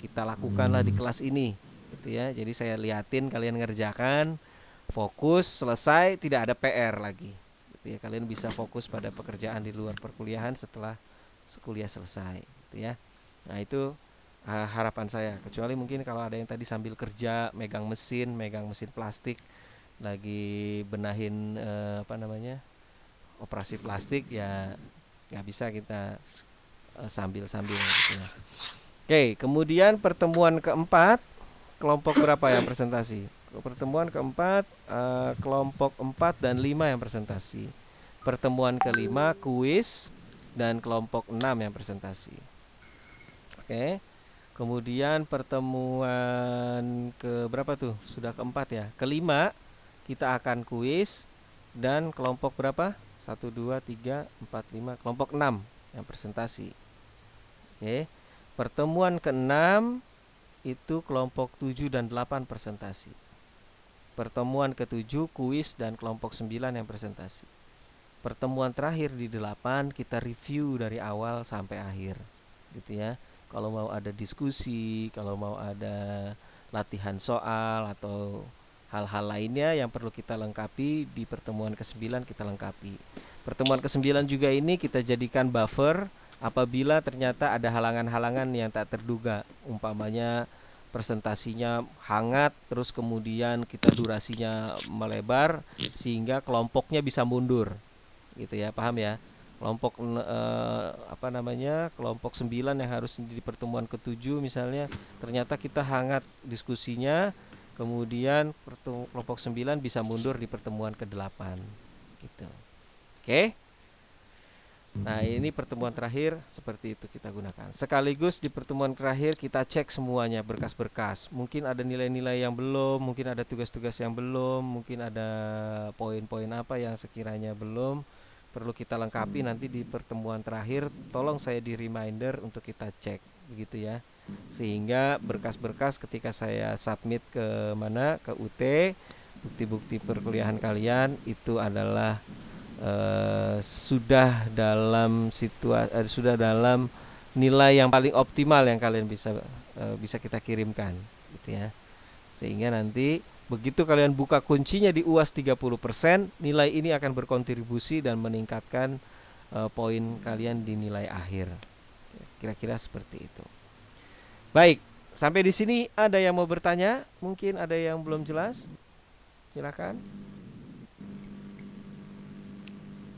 kita lakukanlah di kelas ini, gitu ya. Jadi saya liatin kalian ngerjakan, fokus, selesai, tidak ada PR lagi, gitu ya. Kalian bisa fokus pada pekerjaan di luar perkuliahan setelah kuliah selesai, gitu ya. Nah itu harapan saya. Kecuali mungkin kalau ada yang tadi sambil kerja, megang mesin plastik, lagi benahin operasi plastik, ya nggak bisa kita sambil-sambil, gitu ya. Oke, kemudian pertemuan keempat, kelompok berapa yang presentasi? Pertemuan keempat, kelompok 4 dan 5 yang presentasi. Pertemuan kelima kuis dan kelompok 6 yang presentasi. Oke. Kemudian pertemuan ke berapa tuh? Sudah keempat ya. Kelima kita akan kuis dan kelompok berapa? 1, 2, 3, 4, 5, kelompok 6 yang presentasi. Oke. Pertemuan ke-6 itu kelompok 7 dan 8 presentasi. Pertemuan ke-7 kuis dan kelompok 9 yang presentasi. Pertemuan terakhir di 8 kita review dari awal sampai akhir, gitu ya. Kalau mau ada diskusi, kalau mau ada latihan soal atau hal-hal lainnya yang perlu kita lengkapi di pertemuan ke-9 kita lengkapi. Pertemuan ke-9 juga ini kita jadikan buffer apabila ternyata ada halangan-halangan yang tak terduga. Umpamanya presentasinya hangat, terus kemudian kita durasinya melebar sehingga kelompoknya bisa mundur, gitu ya, paham ya? Kelompok kelompok 9 yang harus di pertemuan ke-7 misalnya ternyata kita hangat diskusinya, kemudian kelompok 9 bisa mundur di pertemuan ke-8, gitu. Oke. Nah, ini pertemuan terakhir seperti itu kita gunakan. Sekaligus di pertemuan terakhir kita cek semuanya berkas-berkas. Mungkin ada nilai-nilai yang belum, mungkin ada tugas-tugas yang belum, mungkin ada poin-poin apa yang sekiranya belum perlu kita lengkapi nanti di pertemuan terakhir. Tolong saya di reminder untuk kita cek, begitu ya. Sehingga berkas-berkas ketika saya submit ke UT, bukti-bukti perkuliahan kalian itu adalah sudah dalam nilai yang paling optimal yang kalian bisa kita kirimkan, gitu ya. Sehingga nanti begitu kalian buka kuncinya di UAS 30%, nilai ini akan berkontribusi dan meningkatkan poin kalian di nilai akhir. Kira-kira seperti itu. Baik, sampai di sini ada yang mau bertanya? Mungkin ada yang belum jelas? Silakan.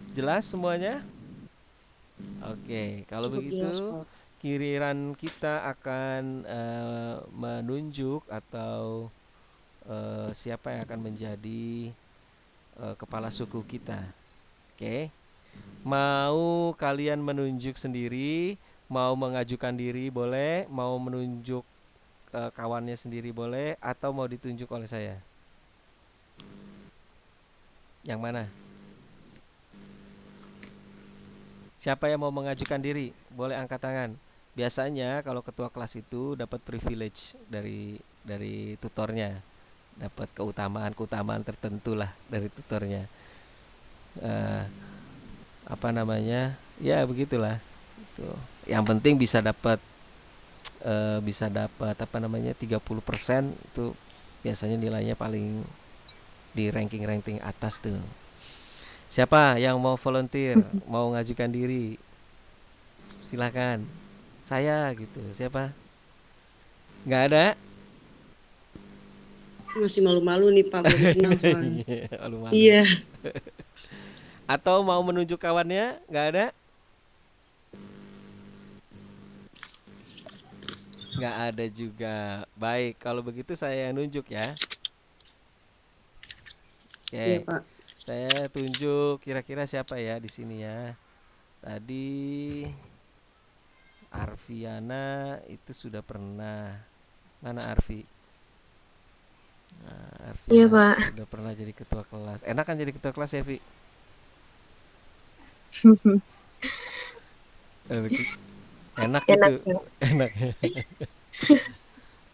Jelas semuanya? Oke, kalau begitu giliran kita akan menunjuk atau siapa yang akan menjadi kepala suku kita. Oke. Mau kalian menunjuk sendiri, mau mengajukan diri boleh, mau menunjuk kawannya sendiri boleh, atau mau ditunjuk oleh saya? Yang mana? Siapa yang mau mengajukan diri? Boleh angkat tangan. Biasanya kalau ketua kelas itu dapat privilege dari tutornya, dapat keutamaan tertentu lah dari tutornya. Ya begitulah. Itu. Yang penting bisa dapat 30% itu biasanya nilainya paling di ranking-ranking atas tuh. Siapa yang mau volunteer, mau ngajukan diri? Silakan. Saya gitu. Siapa? Nggak ada? Masih malu-malu nih Pak, belum kenal soalnya. Malu-malu. Iya. Atau mau menunjuk kawannya? Nggak ada? Nggak ada juga. Baik, kalau begitu saya yang nunjuk ya. Oke. Iya, Pak. Saya tunjuk kira-kira siapa ya di sini ya. Tadi Arfiana itu sudah pernah. Mana Arfi? Nah, Arfiana Iya, Pak. sudah pernah jadi ketua kelas. Enak kan jadi ketua kelas ya, Vi? Enak gitu. Enak.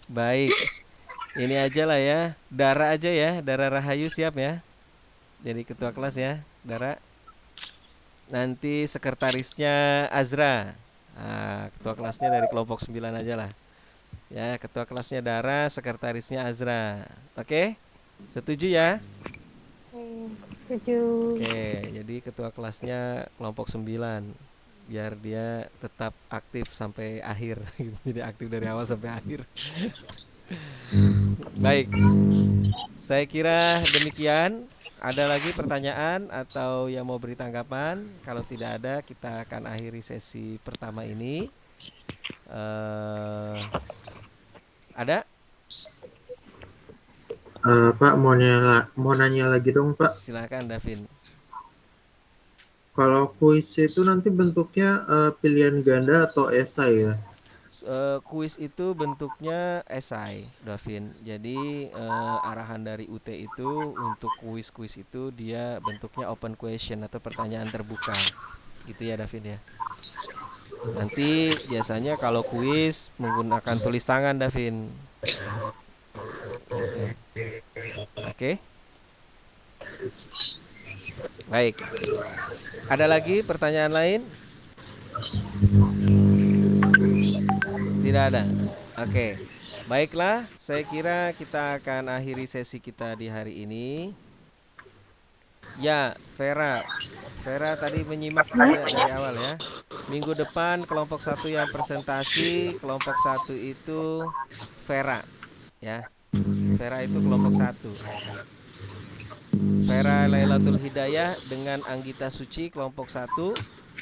Baik. Ini aja lah ya. Dara aja ya. Dara Rahayu siap ya. Jadi ketua kelas ya, Dara. Nanti sekretarisnya Azra. Nah, ketua kelasnya dari kelompok 9 aja lah. Ya, ketua kelasnya Dara, sekretarisnya Azra. Oke? Setuju ya? Setuju. Oke, jadi ketua kelasnya kelompok 9. Biar dia tetap aktif sampai akhir. Jadi aktif dari awal sampai akhir. Baik. Saya kira demikian. Ada lagi pertanyaan atau yang mau beri tanggapan? Kalau tidak ada, kita akan akhiri sesi pertama ini. Ada? Pak mau nanya lagi dong Pak. Silakan Davin. Kalau kuis itu nanti bentuknya pilihan ganda atau esai ya? Kuis itu bentuknya esai, Davin. Jadi arahan dari UT itu untuk kuis-kuis itu dia bentuknya open question atau pertanyaan terbuka, gitu ya Davin ya. Nanti biasanya kalau kuis menggunakan tulis tangan, Davin. Gitu. Oke. Baik. Ada lagi pertanyaan lain? Tidak ada. Oke. Baiklah, saya kira kita akan akhiri sesi kita di hari ini. Ya, Vera. Vera tadi menyimak juga dari awal ya. Minggu depan kelompok 1 yang presentasi, kelompok 1 itu Vera. Ya. Vera itu kelompok 1. Vera Lailatul Hidayah dengan Anggita Suci kelompok 1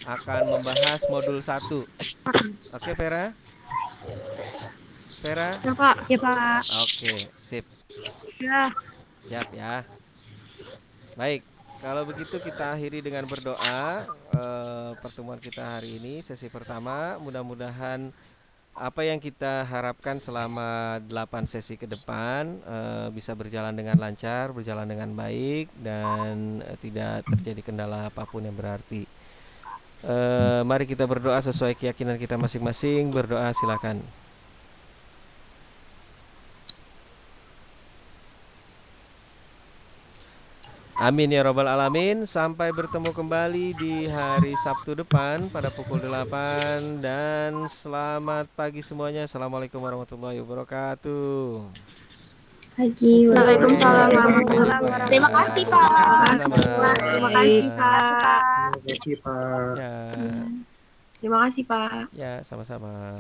akan membahas modul 1. Oke, Vera? Vera? Ya, Pak. Ya, Pak. Oke, sip. Ya. Siap ya. Baik, kalau begitu kita akhiri dengan berdoa pertemuan kita hari ini, sesi pertama. Mudah-mudahan apa yang kita harapkan selama 8 sesi ke depan bisa berjalan dengan lancar, berjalan dengan baik, dan tidak terjadi kendala apapun yang berarti. Mari kita berdoa sesuai keyakinan kita masing-masing. Berdoa silakan. Amin ya robbal alamin. Sampai bertemu kembali di hari Sabtu depan pada pukul 8. Dan selamat pagi semuanya. Assalamualaikum warahmatullahi wabarakatuh. Pagi. Waalaikumsalam warahmatullahi wabarakatuh. Terima kasih Pak. Sama-sama. Terima kasih Pak. Terima kasih Pak. Ya. Terima kasih Pak. Ya, sama-sama.